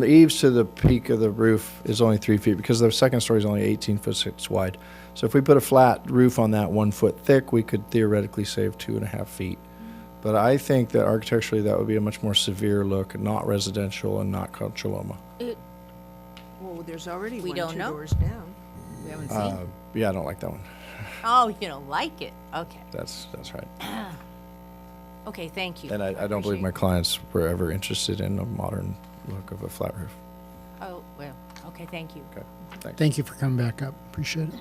I: eaves to the peak of the roof is only 3 feet because the second story is only 18'6" wide. So if we put a flat roof on that 1 foot thick, we could theoretically save 2.5 feet. But I think that architecturally that would be a much more severe look, not residential and not Choloma.
A: Well, there's already
C: We
A: one
C: don't
A: 2
C: know.
A: doors down.
C: We haven't seen?
I: Yeah, I don't like that one.
C: Oh, you don't like it? Okay.
I: That's right.
C: Okay, thank you.
I: And I don't believe my clients were ever interested in a modern look of a flat roof.
C: Oh, well, okay, thank you.
I: Okay, thanks.
H: Thank you for coming back up. Appreciate it.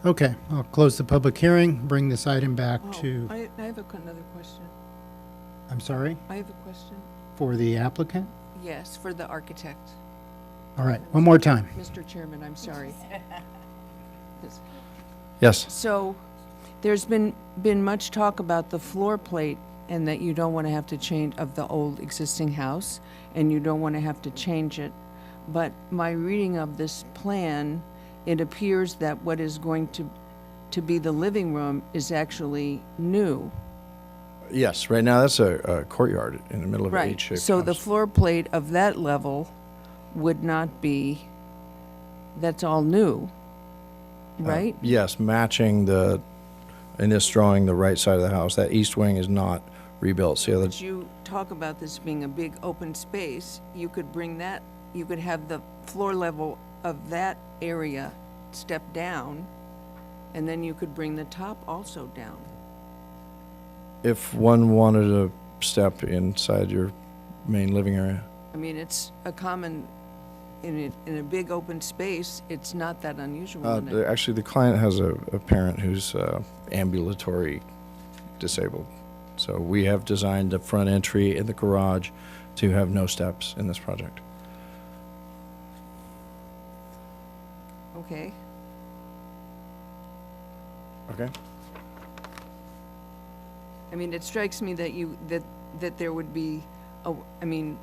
H: Okay, I'll close the public hearing, bring this item back to,
A: I have another question.
H: I'm sorry,
A: I have a question.
H: for the applicant?
A: Yes, for the architect.
H: All right, one more time.
A: Mr. Chairman, I'm sorry.
I: Yes.
A: So, there's been much talk about the floor plate and that you don't want to have to change of the old existing house, and you don't want to have to change it. But my reading of this plan, it appears that what is going to be the living room is actually new.
I: Yes, right now that's a courtyard in the middle of an
A: Right.
I: H-shaped
A: So the
I: house.
A: floor plate of that level would not be, that's all new, right?
I: Yes, matching in this drawing, the right side of the house. That east wing is not rebuilt. See how
A: But
I: the,
A: you talk about this being a big open space, you could bring that, you could have the floor level of that area step down, and then you could bring the top also down.
I: if one wanted to step inside your main living area.
A: I mean, it's a common, in a big open space, it's not that unusual. in it.
I: Actually, the client has a parent who's ambulatory disabled. So we have designed the front entry in the garage to have no steps in this project.
A: Okay.
I: Okay.
A: I mean, it strikes me that that there would be, I mean,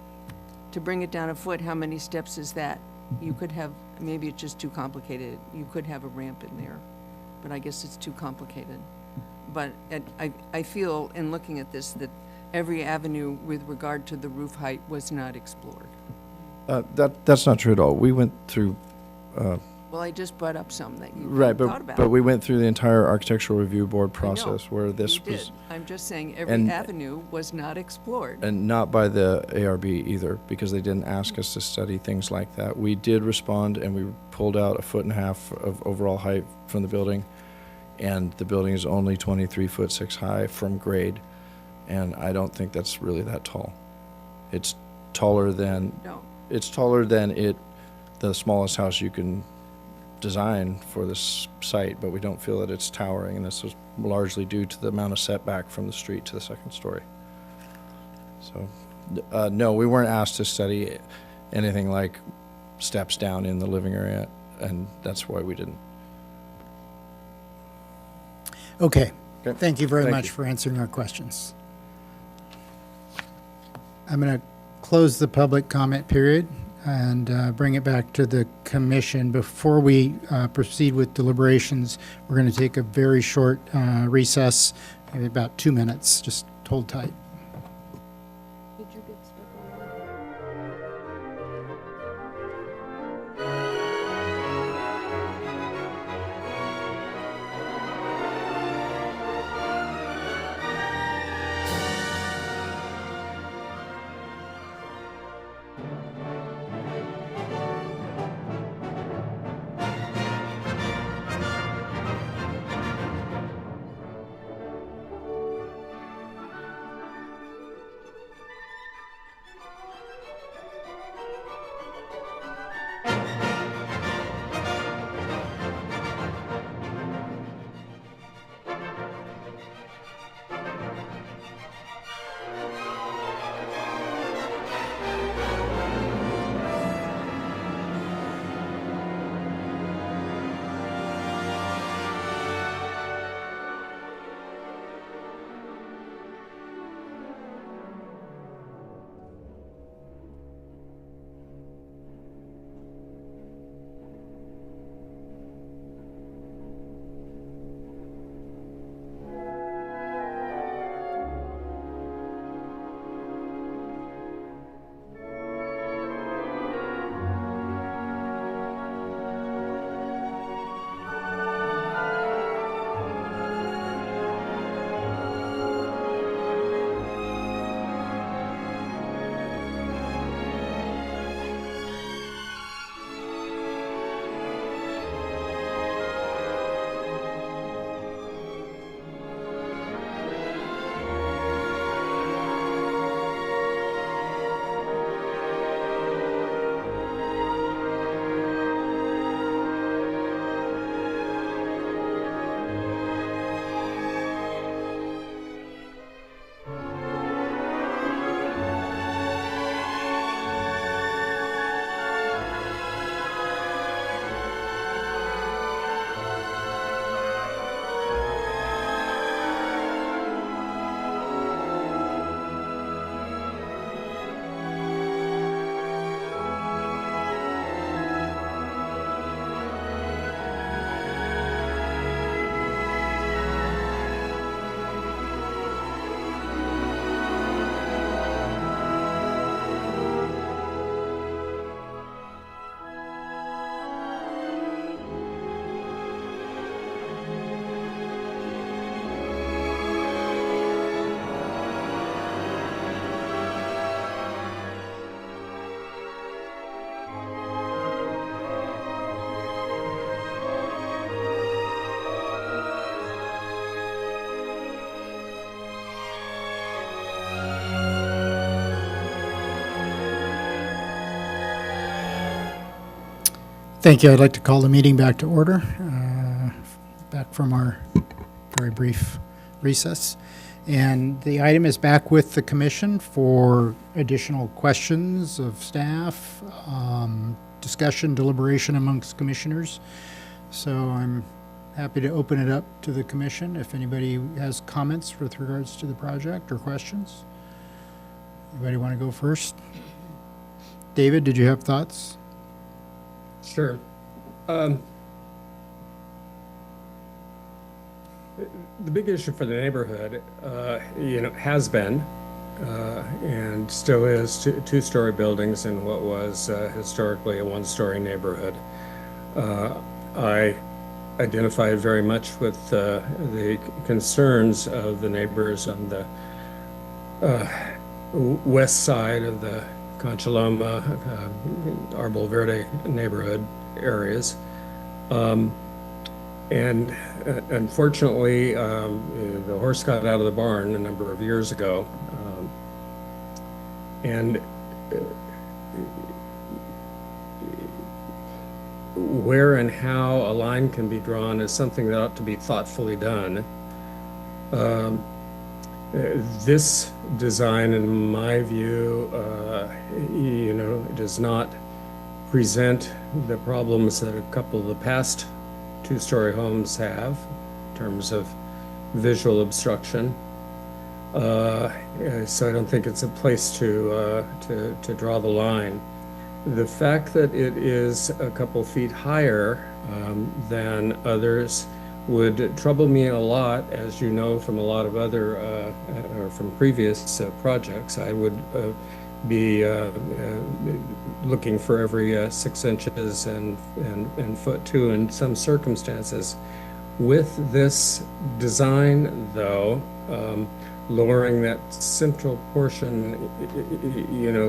A: to bring it down a foot, how many steps is that? You could have, maybe it's just too complicated. You could have a ramp in there, but I guess it's too complicated. But I feel, in looking at this, that every avenue with regard to the roof height was not explored.
I: That's not true at all. We went through,
A: Well, I just brought up some that you
I: right,
A: thought about.
I: but we went through the entire architectural review board
A: I know,
I: process where this
A: you
I: was,
A: did. I'm just saying, every
I: and-
A: avenue was not explored.
I: and not by the ARB either, because they didn't ask us to study things like that. We did respond, and we pulled out 1.5 feet of overall height from the building, and the building is only 23.6 feet high from grade, and I don't think that's really that tall. It's taller than
A: No.
I: the smallest house you can design for this site, but we don't feel that it's towering, and this is largely due to the amount of setback from the street to the second story. So, no, we weren't asked to study anything like steps down in the living area, and that's why we didn't.
H: Okay.
I: Okay.
H: Thank you very
I: Thank
H: much
I: you.
H: for answering our questions. I'm going to close the public comment period and bring it back to the commission. Before we proceed with deliberations, we're going to take a very short recess, maybe about 2 minutes. Just hold tight.
A: Did you get stuff on?
H: Thank you. I'd like to call the meeting back to order, back from our very brief recess. And the item is back with the commission for additional questions of staff, discussion, deliberation amongst commissioners. So I'm happy to open it up to the commission if anybody has comments with regards to the project or questions. Anybody want to go first? David, did you have thoughts?
B: Sure. The big issue for the neighborhood, has been and still is two-story buildings in what was historically a one-story neighborhood. I identified very much with the concerns of the neighbors on the west side of the Concha Loma, Arbol Verde neighborhood areas. And unfortunately, the horse got out of the barn a number of years ago. And where and how a line can be drawn is something that ought to be thoughtfully done. This design, in my view, does not present the problems that a couple of the past two-story homes have in terms of visual obstruction. So I don't think it's a place to draw the line. The fact that it is a couple feet higher than others would trouble me a lot, as you know from a lot of other, or from previous projects. I would be looking for every 6 inches and foot two in some circumstances. With this design, though, lowering that central portion,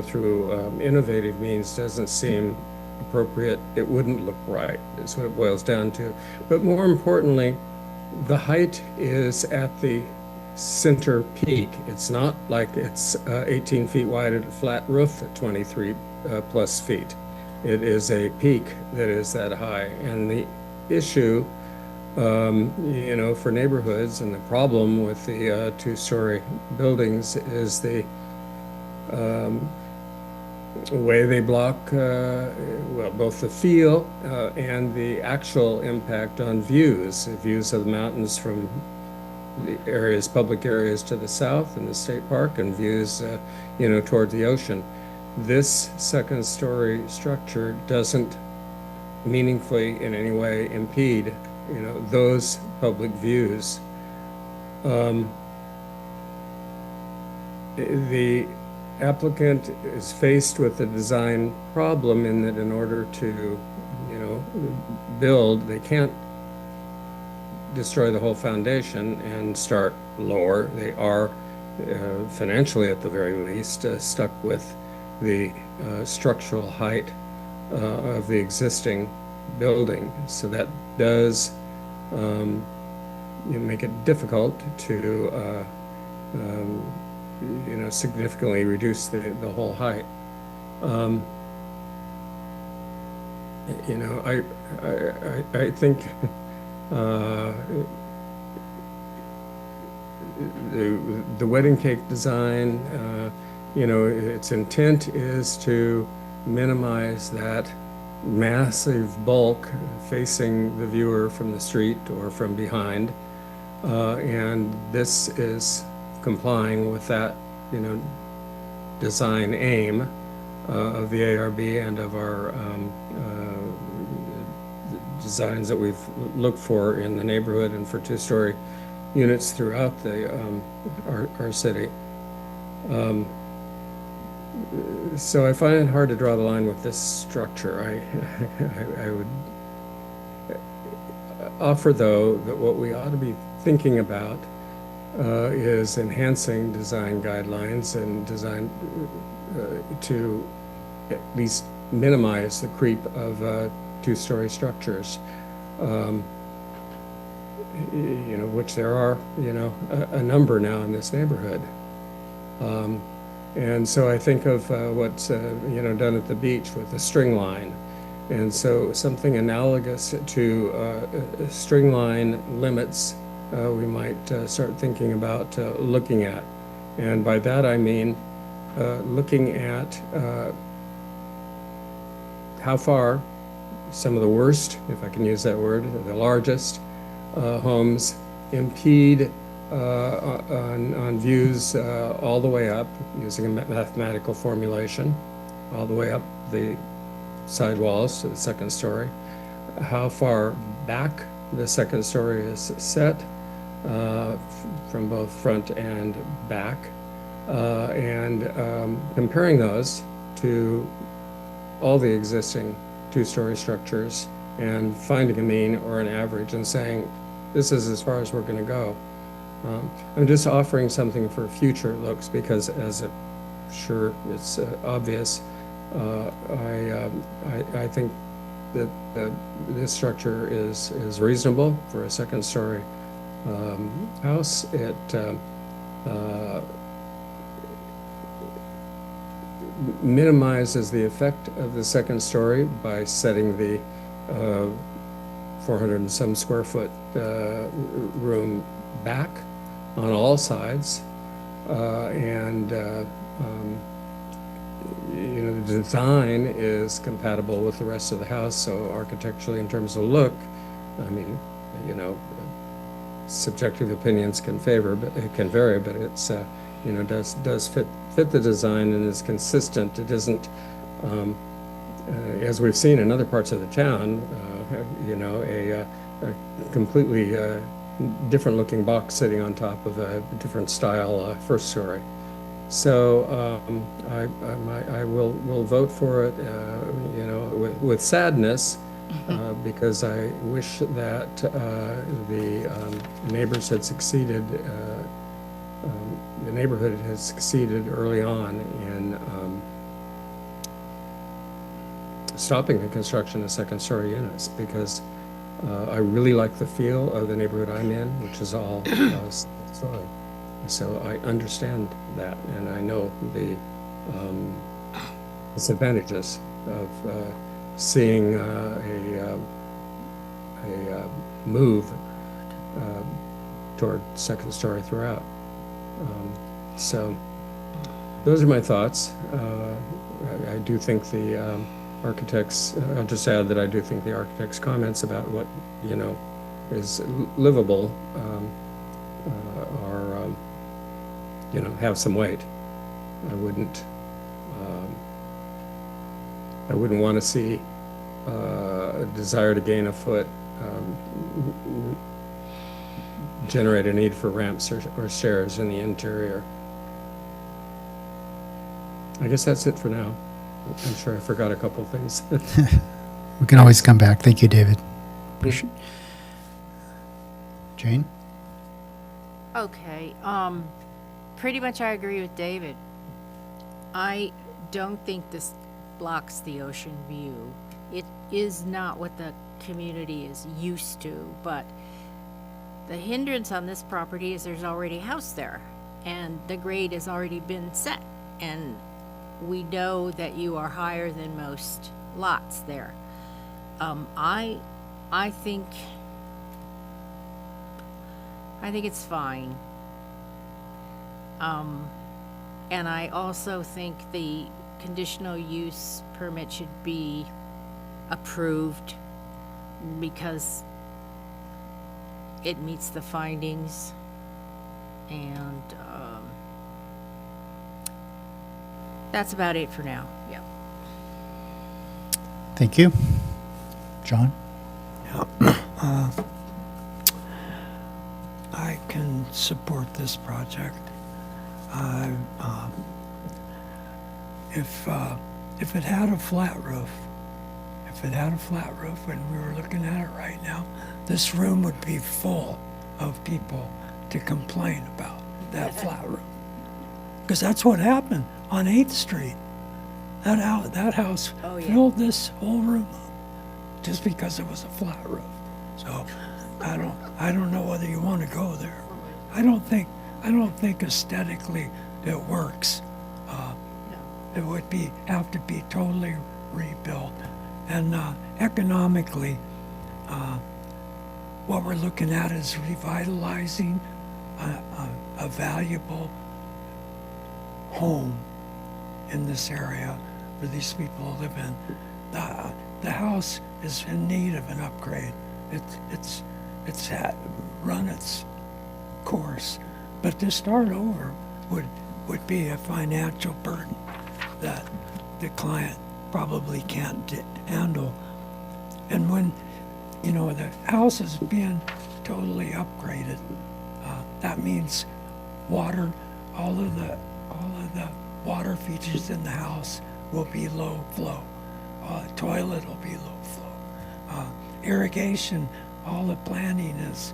B: through innovative means doesn't seem appropriate. It wouldn't look right, is what it boils down to. But more importantly, the height is at the center peak. It's not like it's 18 feet wide at a flat roof at 23 plus feet. It is a peak that is that high. And the issue, for neighborhoods, and the problem with the two-story buildings is the way they block, both the feel and the actual impact on views of the mountains from the areas, public areas to the south and the state park, and views, toward the ocean. This second-story structure doesn't meaningfully in any way impede, those public views. The applicant is faced with a design problem in that in order to, build, they can't destroy the whole foundation and start lower. They are financially, at the very least, stuck with the structural height of the existing building. So that does make it difficult to significantly reduce the whole height. I think the wedding cake design, its intent is to minimize that massive bulk facing the viewer from the street or from behind. And this is complying with that, design aim of the ARB and of our designs that we've looked for in the neighborhood and for two-story units throughout our city. So I find it hard to draw the line with this structure. I would offer, though, that what we ought to be thinking about is enhancing design guidelines and design to at least minimize the creep of two-story structures, which there are, a number now in this neighborhood. And so I think of what's, done at the beach with the string line. And so something analogous to string line limits, we might start thinking about looking at. And by that I mean looking at how far some of the worst, if I can use that word, the largest homes impede on views all the way up, using a mathematical formulation, all the way up the side walls to the second story, how far back the second story is set from both front and back, and comparing those to all the existing two-story structures and finding a mean or an average and saying, this is as far as we're going to go. I'm just offering something for future looks because, as I'm sure it's obvious, I think that this structure is reasonable for a second-story house. It minimizes the effect of the second story by setting the 400 and some square foot room back on all sides, and you know, the design is compatible with the rest of the house. So architecturally, in terms of look, I mean, you know, subjective opinions can vary, but it's you know, does fit the design and is consistent. It isn't, as we've seen in other parts of the town, you know, a completely different looking box sitting on top of a different style first story. So I will vote for it, you know, with sadness, because I wish that the neighbors had succeeded. The neighborhood has succeeded early on in stopping the construction of second-story units, because I really like the feel of the neighborhood I'm in, which is all story. So I understand that, and I know the disadvantages of seeing a move toward second story throughout. So those are my thoughts. I do think the architects, I'll just add that I do think the architects' comments about what, you know, is livable are, you know, have some weight. I wouldn't want to see a desire to gain a foot generate a need for ramps or stairs in the interior. I guess that's it for now. I'm sure I forgot a couple things.
H: We can always come back. Thank you, David. Jane?
C: Okay, pretty much I agree with David. I don't think this blocks the ocean view. It is not what the community is used to, but the hindrance on this property is there's already a house there, and the grade has already been set, and we know that you are higher than most lots there. I think it's fine. And I also think the conditional use permit should be approved because it meets the findings, and that's about it for now. Yeah.
H: Thank you. John?
F: I can support this project. If it had a flat roof, and we were looking at it right now, this room would be full of people to complain about that flat roof. Because that's what happened on 8th Street. That house filled this whole room up just because it was a flat roof. So I don't know whether you want to go there. I don't think aesthetically it works. It would have to be totally rebuilt. And economically, what we're looking at is revitalizing a valuable home in this area for these people to live in. The house is in need of an upgrade. It's run its course, but to start over would be a financial burden that the client probably can't handle. And when the house is being totally upgraded, that means water, all of the water features in the house will be low flow. Toilet will be low flow. Irrigation, all the planting is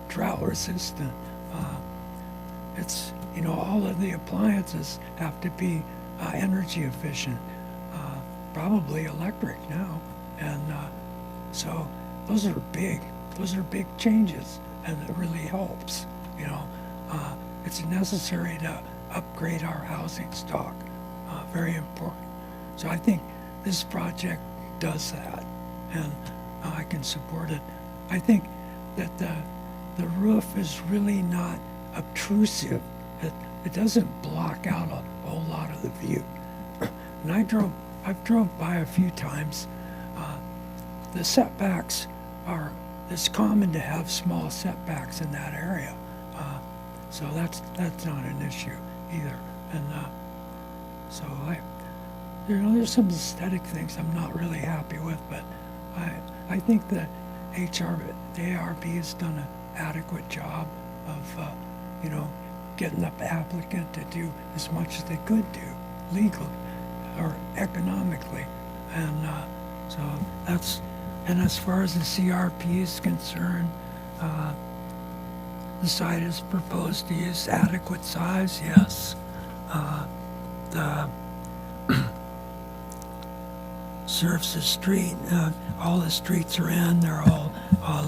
F: drought resistant. It's all of the appliances have to be energy efficient, probably electric now, and so those are big changes, and it really helps. It's necessary to upgrade our housing stock. Very important. So I think this project does that, and I can support it. I think that the roof is really not obtrusive. It doesn't block out a whole lot of the view. And I've drove by a few times. The setbacks it's common to have small setbacks in that area. So that's not an issue either. And so there's some aesthetic things I'm not really happy with, but I think the ARB has done an adequate job of getting the applicant to do as much as they could do legally or economically, and so that's. And as far as the CRP is concerned, the site is proposed to use adequate size. Yes, the serves the street. All the streets are in. They're all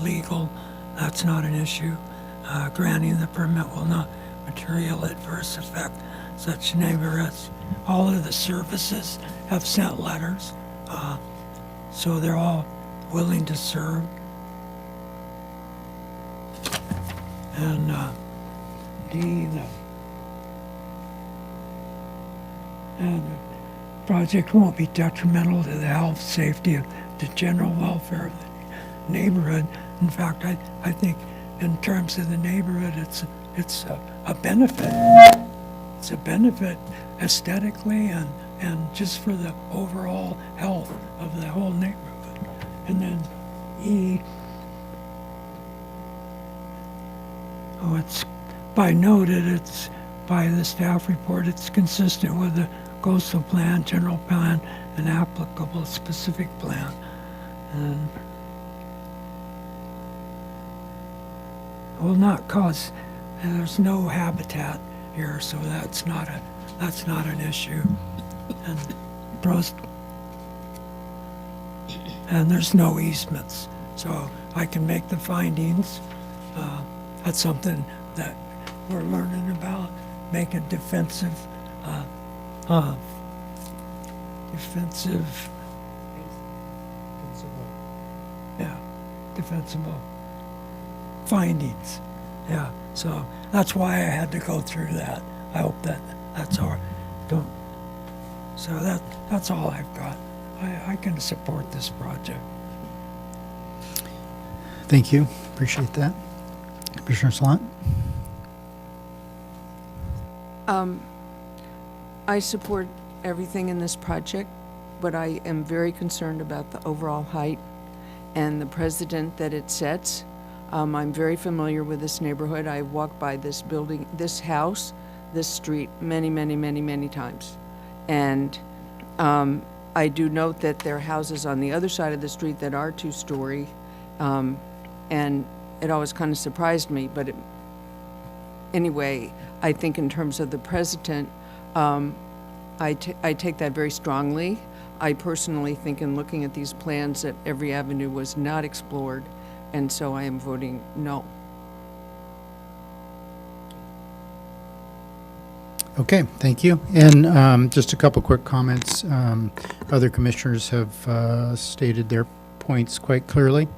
F: legal. That's not an issue. Granting the permit will not material adverse affect such neighborhoods. All of the services have sent letters, so they're all willing to serve. And the project won't be detrimental to the health, safety, of the general welfare of the neighborhood. In fact, I think in terms of the neighborhood, it's a benefit. It's a benefit aesthetically and just for the overall health of the whole neighborhood. And then it's it's by the staff report, it's consistent with the coastal plan, general plan, and applicable specific plan. And will not cause, there's no habitat here, so that's not an issue. And there's no easements, so I can make the findings. That's something that we're learning about, making defensive defensible findings. Yeah, so that's why I had to go through that. I hope that's all. So that's all I've got. I can support this project.
H: Thank you. Appreciate that. Commissioner Slant?
A: I support everything in this project, but I am very concerned about the overall height and the precedent that it sets. I'm very familiar with this neighborhood. I've walked by this building, this house, this street many times. And I do note that there are houses on the other side of the street that are two-story, and it always kind of surprised me. But anyway, I think in terms of the precedent, I take that very strongly. I personally think in looking at these plans that every avenue was not explored, and so I am voting no.
H: Okay, thank you. And just a couple quick comments. Other commissioners have stated their points quite clearly.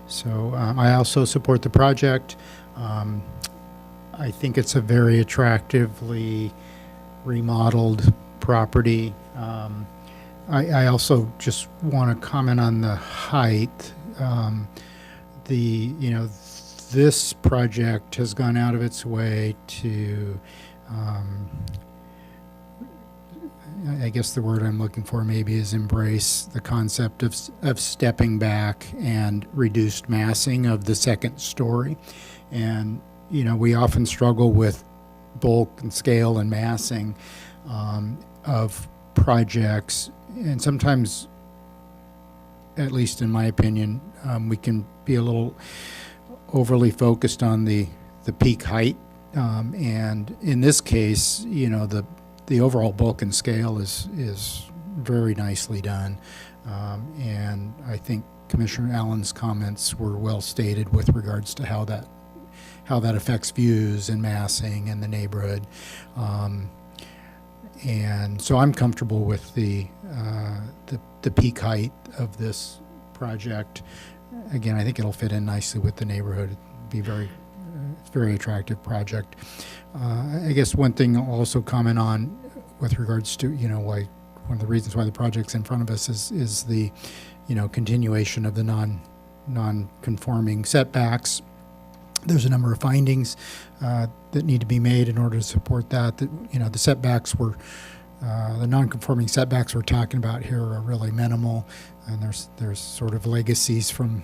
H: So I also support the project. I think it's a very attractively remodeled property. I also just want to comment on the height. This project has gone out of its way to, I guess the word I'm looking for maybe is embrace the concept of stepping back and reduced massing of the second story. And, we often struggle with bulk and scale and massing of projects. And sometimes, at least in my opinion, we can be a little overly focused on the peak height. And in this case, the overall bulk and scale is very nicely done. And I think Commissioner Allen's comments were well stated with regards to how that affects views and massing in the neighborhood. And so I'm comfortable with the peak height of this project. Again, I think it'll fit in nicely with the neighborhood. It'd be it's a very attractive project. I guess one thing I'll also comment on with regards to, why one of the reasons why the project's in front of us is the, continuation of the non-conforming setbacks. There's a number of findings that need to be made in order to support that. The setbacks were, the non-conforming setbacks we're talking about here are really minimal, and there's sort of legacies from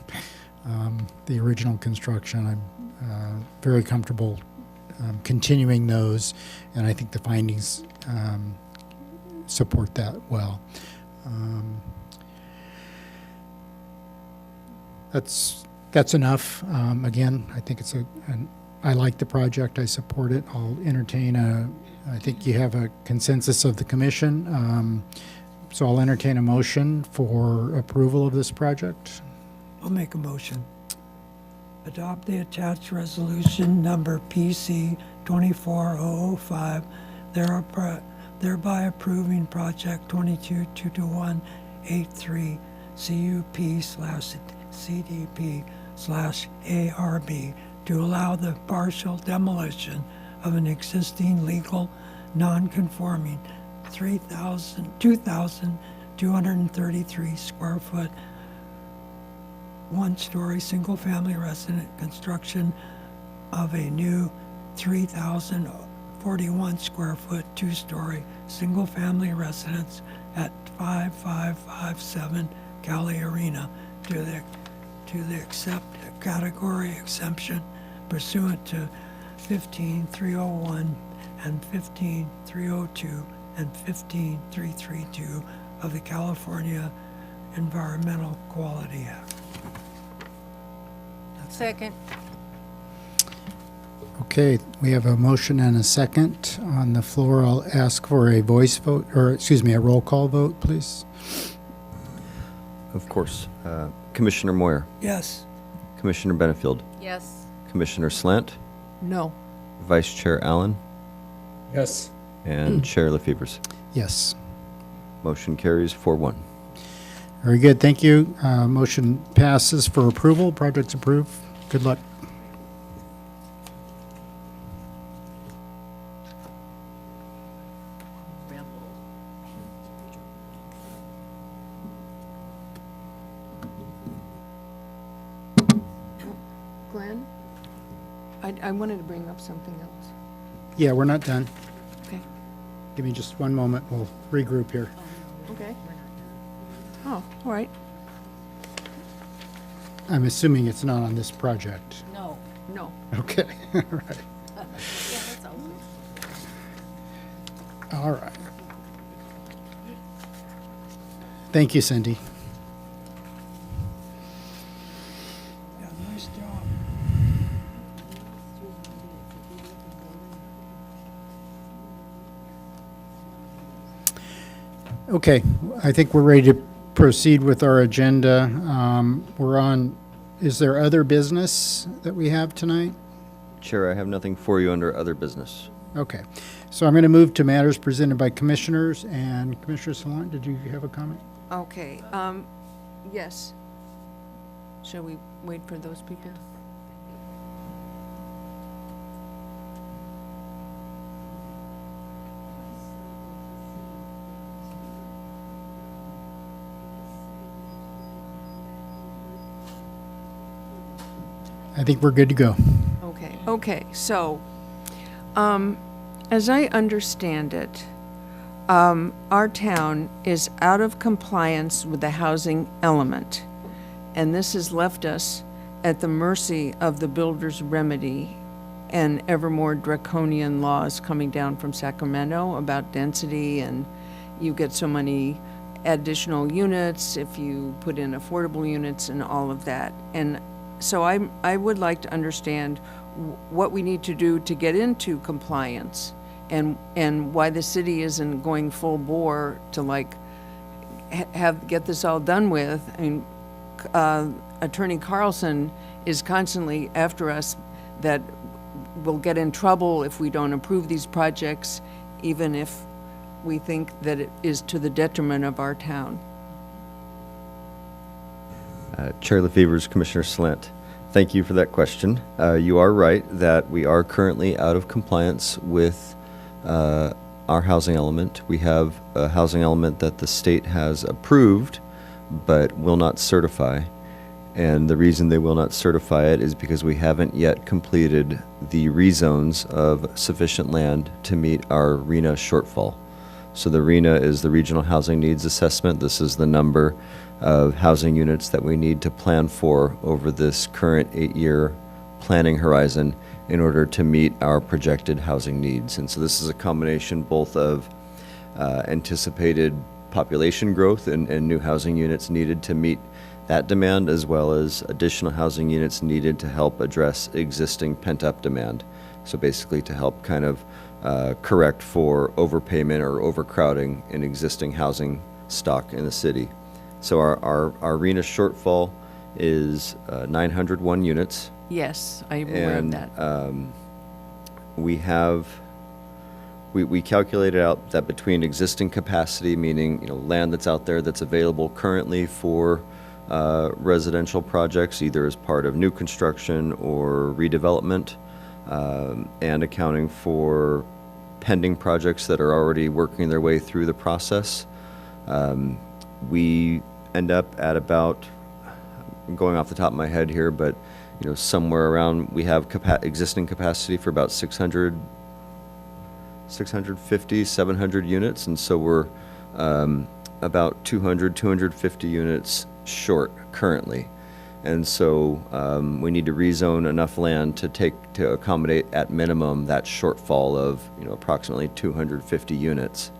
H: the original construction. I'm very comfortable continuing those, and I think the findings support that well. That's enough. Again, I think I like the project. I support it. I'll entertain I think you have a consensus of the commission. So I'll entertain a motion for approval of this project.
F: I'll make a motion. Adopt the attached resolution number PC 24005, thereby approving project 22-22183 CUP/CDP/ARB to allow the partial demolition of an existing legal non-conforming 2,233 square foot one-story single-family resident construction of a new 3,041 square foot two-story single-family residence at 5557 Cali Arena to the accept category exemption pursuant to 15301 and 15302 and 15332 of the California Environmental Quality Act.
C: Second.
H: Okay, we have a motion and a second on the floor. I'll ask for a voice vote, or excuse me, a roll call vote, please.
D: Of course. Commissioner Moyer,
F: Yes.
D: Commissioner Benefield,
C: Yes.
D: Commissioner Slant,
A: No.
D: Vice Chair Allen,
B: Yes.
D: and Chair LaFevers.
H: Yes.
D: Motion carries 4-1.
H: Very good, thank you. Motion passes for approval. Project's approved. Good luck.
A: Glenn? I wanted to bring up something else.
H: Yeah, we're not done.
A: Okay.
H: Give me just one moment. We'll regroup here.
A: Okay. Oh, all right.
H: I'm assuming it's not on this project.
C: No.
A: No.
H: Okay, all right.
C: Yeah, that's all.
H: All right. Thank you, Cindy.
F: Yeah, nice job.
H: Okay, I think we're ready to proceed with our agenda. We're on, is there other business that we have tonight?
D: Chair, I have nothing for you under other business.
H: Okay. So I'm going to move to matters presented by commissioners. And Commissioner Salant, did you have a comment?
A: Okay, yes. Shall we wait for those people?
H: I think we're good to go.
A: Okay, so, as I understand it, our town is out of compliance with the housing element, and this has left us at the mercy of the builder's remedy and ever more draconian laws coming down from Sacramento about density, and you get so many additional units if you put in affordable units and all of that. And so I would like to understand what we need to do to get into compliance, and why the city isn't going full bore to like get this all done with. I mean, Attorney Carlson is constantly after us that we'll get in trouble if we don't approve these projects, even if we think that it is to the detriment of our town.
D: Chair LaFever's, Commissioner Slant, thank you for that question. You are right that we are currently out of compliance with our housing element. We have a housing element that the state has approved but will not certify. And the reason they will not certify it is because we haven't yet completed the rezones of sufficient land to meet our RENA shortfall. So the RENA is the Regional Housing Needs Assessment. This is the number of housing units that we need to plan for over this current 8-year planning horizon in order to meet our projected housing needs. And so this is a combination both of anticipated population growth and new housing units needed to meet that demand, as well as additional housing units needed to help address existing pent-up demand. So basically to help kind of correct for overpayment or overcrowding in existing housing stock in the city. So our RENA shortfall is 901 units.
A: Yes, I'm aware of that.
D: We calculated out that between existing capacity, meaning land that's out there that's available currently for residential projects, either as part of new construction or redevelopment, and accounting for pending projects that are already working their way through the process, we end up at about, I'm going off the top of my head here, but somewhere around, we have existing capacity for about 650, 700 units, and so we're about 250 units short currently. And so we need to rezone enough land to accommodate at minimum that shortfall of approximately 250 units.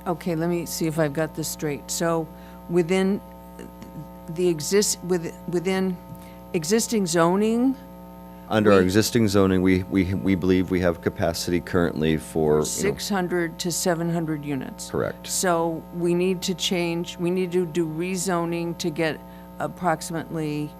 A: Okay, let me see if I've got this straight. So within existing zoning,
D: Under our existing zoning, we believe we have capacity currently for
A: 600 to 700 units.
D: Correct.
A: So we need to do rezoning to get approximately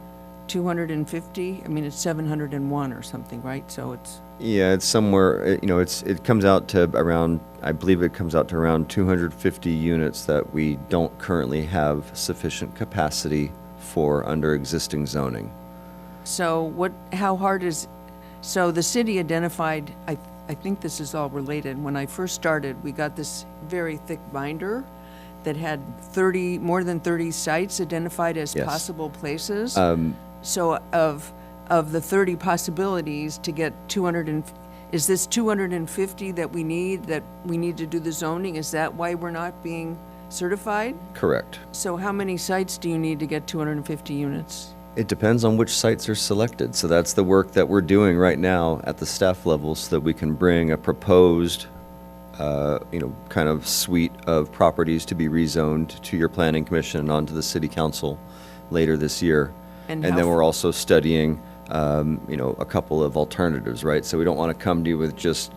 A: 250. I mean, it's 701 or something, right? So it's.
D: Yeah, it's somewhere, it comes out to around, I believe it comes out to around 250 units that we don't currently have sufficient capacity for under existing zoning.
A: So how hard is, so the city identified, I think this is all related. When I first started, we got this very thick binder that had more than 30 sites identified as
D: Yes.
A: possible places. So of the 30 possibilities to get 200, is this 250 that we need to do the zoning? Is that why we're not being certified?
D: Correct.
A: So how many sites do you need to get 250 units?
D: It depends on which sites are selected. So that's the work that we're doing right now at the staff level so that we can bring a proposed, kind of suite of properties to be rezoned to your planning commission and onto the city council later this year. And then we're also studying, a couple of alternatives, right? So we don't want to come to you with just,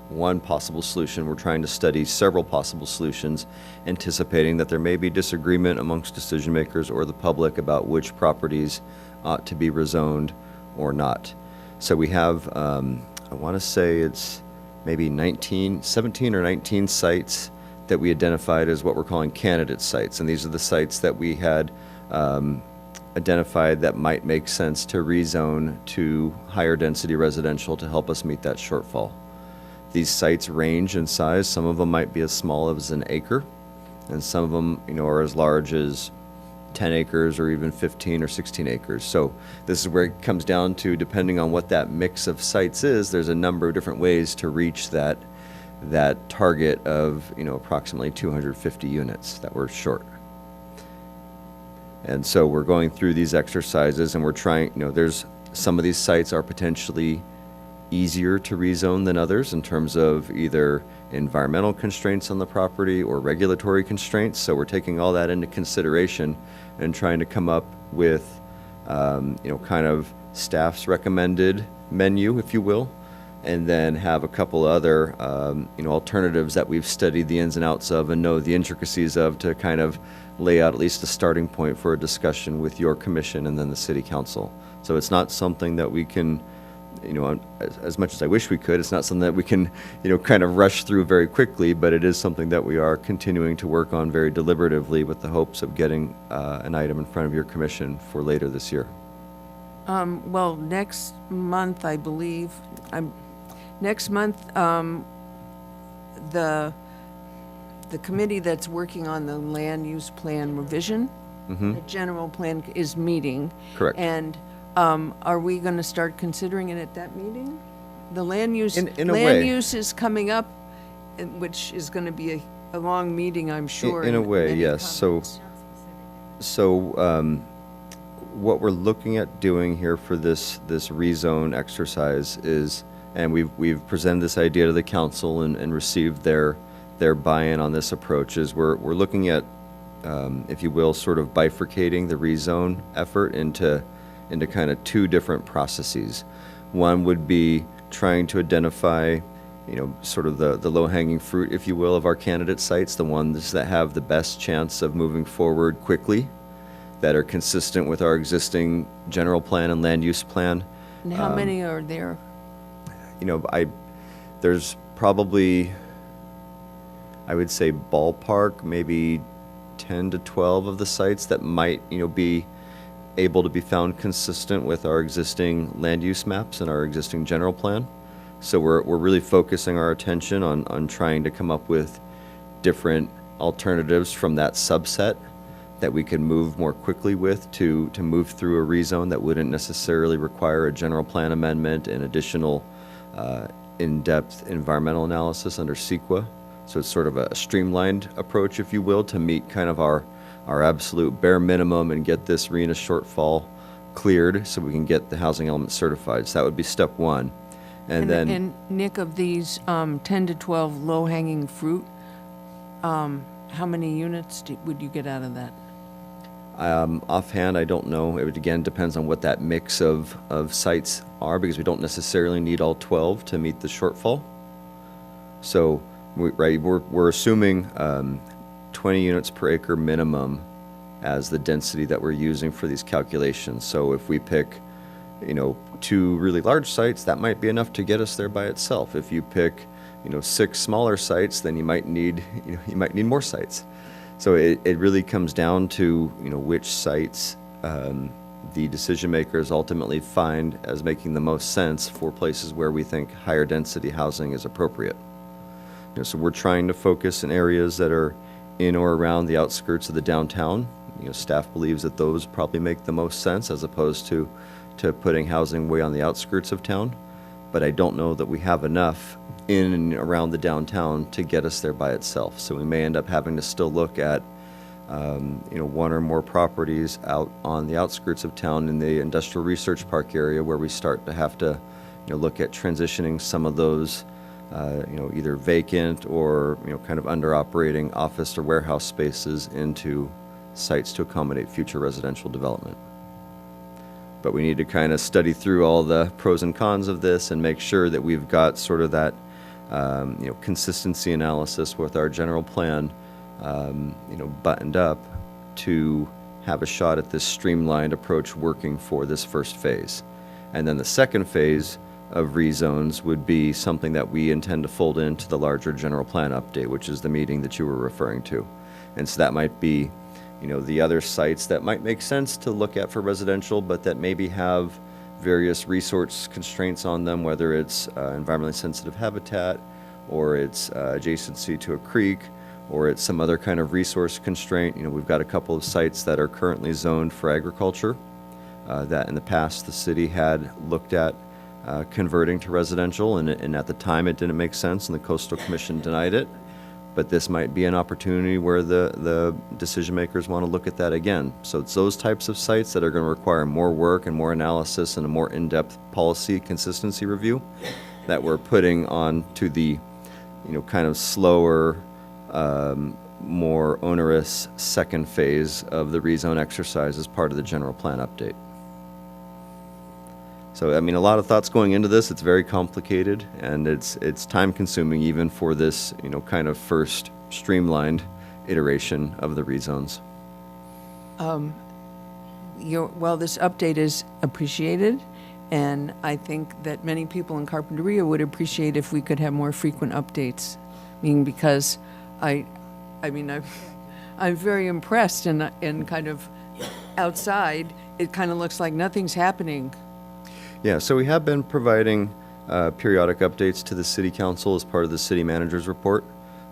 D: one possible solution. We're trying to study several possible solutions, anticipating that there may be disagreement amongst decision makers or the public about which properties ought to be rezoned or not. So we have a I want to say it's maybe 17 or 19 sites that we identified as what we're calling candidate sites. And these are the sites that we had identified that might make sense to rezone to higher density residential to help us meet that shortfall. These sites range in size. Some of them might be as small as an acre, and some of them, are as large as 10 acres or even 15 or 16 acres. So this is where it comes down to, depending on what that mix of sites is, there's a number of different ways to reach that target of, approximately 250 units that we're short. And so we're going through these exercises and we're trying, there's some of these sites are potentially easier to rezone than others in terms of either environmental constraints on the property or regulatory constraints. So we're taking all that into consideration and trying to come up with, kind of staff's recommended menu, if you will, and then have a couple other, alternatives that we've studied the ins and outs of and know the intricacies of to kind of lay out at least a starting point for a discussion with your commission and then the city council. So it's not something that we can, as much as I wish we could, it's not something that we can, kind of rush through very quickly, but it is something that we are continuing to work on very deliberatively with the hopes of getting an item in front of your commission for later this year.
A: Well, next month, I believe, the committee that's working on the land use plan revision, the general plan is meeting.
D: Correct.
A: And are we going to start considering it at that meeting? The land use,
D: In a
A: land
D: way.
A: use is coming up, which is going to be a long meeting, I'm sure.
D: In a
A: and
D: way,
A: many
D: yes.
A: comments.
D: So what we're looking at doing here for this rezone exercise is, and we've presented this idea to the council and received their buy-in on this approach, is we're looking at, if you will, sort of bifurcating the rezone effort into kind of two different processes. One would be trying to identify, sort of the low-hanging fruit, if you will, of our candidate sites, the ones that have the best chance of moving forward quickly, that are consistent with our existing general plan and land use plan.
A: And how many are there?
D: There's probably, I would say ballpark, maybe 10 to 12 of the sites that might, be able to be found consistent with our existing land use maps and our existing general plan. So we're really focusing our attention on trying to come up with different alternatives from that subset that we can move more quickly with to move through a rezone that wouldn't necessarily require a general plan amendment and additional in-depth environmental analysis under CEQA. So it's sort of a streamlined approach, if you will, to meet kind of our absolute bare minimum and get this RENA shortfall cleared so we can get the housing element certified. So that would be step one.
A: And Nick, of these 10 to 12 low-hanging fruit, how many units would you get out of that?
D: Offhand, I don't know. It again depends on what that mix of sites are, because we don't necessarily need all 12 to meet the shortfall. So we're assuming 20 units per acre minimum as the density that we're using for these calculations. So if we pick, two really large sites, that might be enough to get us there by itself. If you pick, 6 smaller sites, then you might need more sites. So it really comes down to, which sites the decision makers ultimately find as making the most sense for places where we think higher density housing is appropriate. So we're trying to focus in areas that are in or around the outskirts of the downtown. Staff believes that those probably make the most sense as opposed to putting housing way on the outskirts of town. But I don't know that we have enough in and around the downtown to get us there by itself. So we may end up having to still look at, one or more properties out on the outskirts of town in the industrial research park area, where we start to have to, look at transitioning some of those, either vacant or, kind of under operating office or warehouse spaces into sites to accommodate future residential development. But we need to kind of study through all the pros and cons of this and make sure that we've got sort of that, consistency analysis with our general plan, buttoned up to have a shot at this streamlined approach working for this first phase. And then the second phase of rezones would be something that we intend to fold into the larger general plan update, which is the meeting that you were referring to. And so that might be, the other sites that might make sense to look at for residential, but that maybe have various resource constraints on them, whether it's environmentally sensitive habitat, or it's adjacency to a creek, or it's some other kind of resource constraint. We've got a couple of sites that are currently zoned for agriculture that in the past the city had looked at converting to residential, and at the time it didn't make sense, and the Coastal Commission denied it. But this might be an opportunity where the decision makers want to look at that again. So it's those types of sites that are going to require more work and more analysis and a more in-depth policy consistency review that we're putting on to the, kind of slower, more onerous second phase of the rezone exercise as part of the general plan update. So, a lot of thoughts going into this. It's very complicated, and it's time consuming even for this, kind of first streamlined iteration of the rezones.
A: Well, this update is appreciated, and I think that many people in Carpinteria would appreciate if we could have more frequent updates. Because I'm very impressed, and kind of outside, it kind of looks like nothing's happening.
D: Yeah, so we have been providing periodic updates to the city council as part of the city manager's report.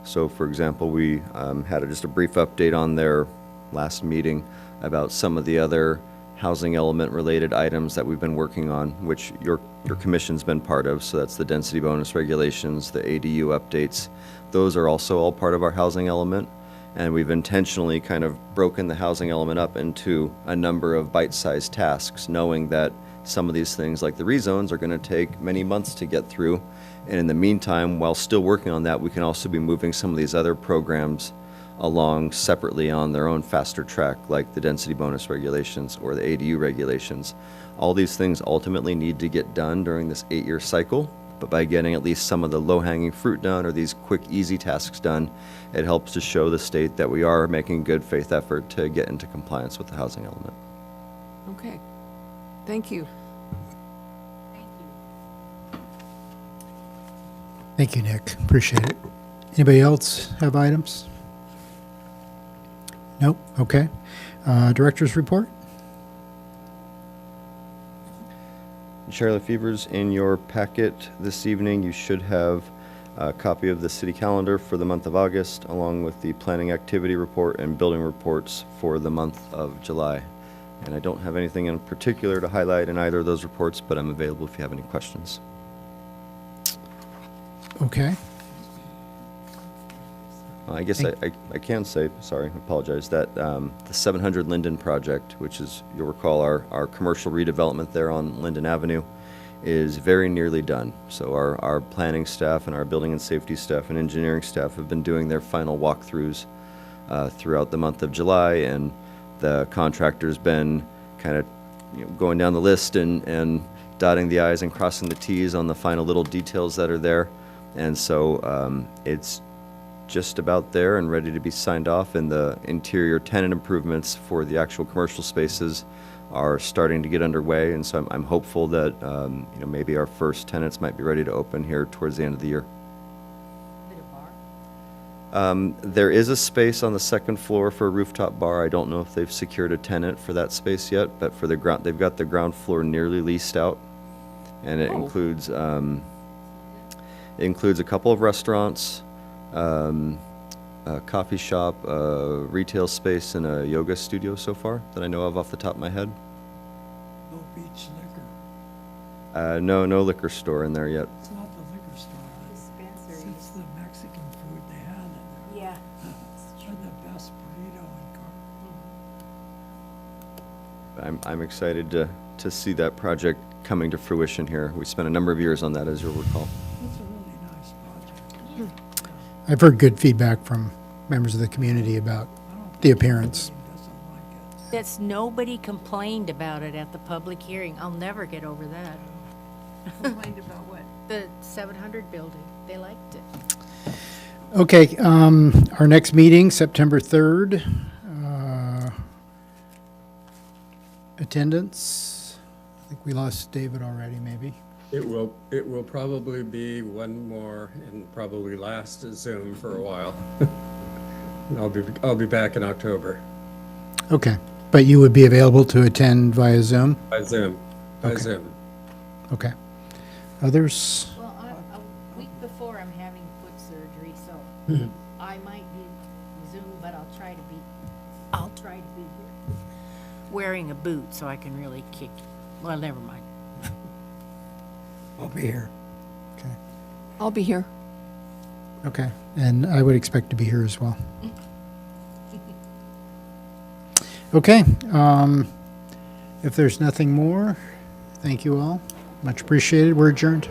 D: So, for example, we had just a brief update on their last meeting about some of the other housing element related items that we've been working on, which your commission's been part of. So that's the density bonus regulations, the ADU updates. Those are also all part of our housing element. And we've intentionally kind of broken the housing element up into a number of bite-sized tasks, knowing that some of these things, like the rezones, are going to take many months to get through. And in the meantime, while still working on that, we can also be moving some of these other programs along separately on their own faster track, like the density bonus regulations or the ADU regulations. All these things ultimately need to get done during this 8-year cycle, but by getting at least some of the low-hanging fruit done or these quick, easy tasks done, it helps to show the state that we are making good faith effort to get into compliance with the housing element.
A: Okay. Thank you.
H: Thank you, Nick. Appreciate it. Anybody else have items? Nope. Okay. Director's report?
D: Chair Lefevre's in your packet this evening. You should have a copy of the city calendar for the month of August, along with the planning activity report and building reports for the month of July. And I don't have anything in particular to highlight in either of those reports, but I'm available if you have any questions.
H: Okay.
D: I guess I can say, sorry, I apologize, that the 700 Linden project, which is, you'll recall, our commercial redevelopment there on Linden Avenue, is very nearly done. So our planning staff and our building and safety staff and engineering staff have been doing their final walkthroughs throughout the month of July, and the contractor's been kind of going down the list and dotting the I's and crossing the T's on the final little details that are there. And so it's just about there and ready to be signed off, and the interior tenant improvements for the actual commercial spaces are starting to get underway. And so I'm hopeful that maybe our first tenants might be ready to open here towards the end of the year. There is a space on the second floor for a rooftop bar. I don't know if they've secured a tenant for that space yet, but for the ground, they've got the ground floor nearly leased out, and it includes a couple of restaurants, a coffee shop, a retail space, and a yoga studio so far that I know of off the top of my head.
F: No beach liquor.
D: No liquor store in there yet.
F: It's not the liquor store. It's the Mexican food they had in there.
C: Yeah.
F: They're the best burrito in Carpinteria.
D: I'm excited to see that project coming to fruition here. We spent a number of years on that, as you'll recall.
F: It's a really nice project.
H: I've heard good feedback from members of the community about the appearance.
F: Doesn't like it.
C: That's, nobody complained about it at the public hearing. I'll never get over that.
A: Complained about what?
C: The 700 building, they liked it.
H: Okay, our next meeting, September 3rd. Attendance, I think we lost David already, maybe.
B: It will probably be one more and probably last Zoom for a while. I'll be back in October
H: Okay, but you would be available to attend via Zoom?
B: by Zoom. By
H: Okay.
B: Zoom.
H: Okay. Others?
C: Well, a week before I'm having foot surgery, so I might be Zoom, but I'll try to be here. Wearing a boot so I can really kick. Well, never mind.
F: I'll be here.
H: Okay.
A: I'll be here.
H: Okay, and I would expect to be here as well. Okay, if there's nothing more, thank you all. Much appreciated. We're adjourned.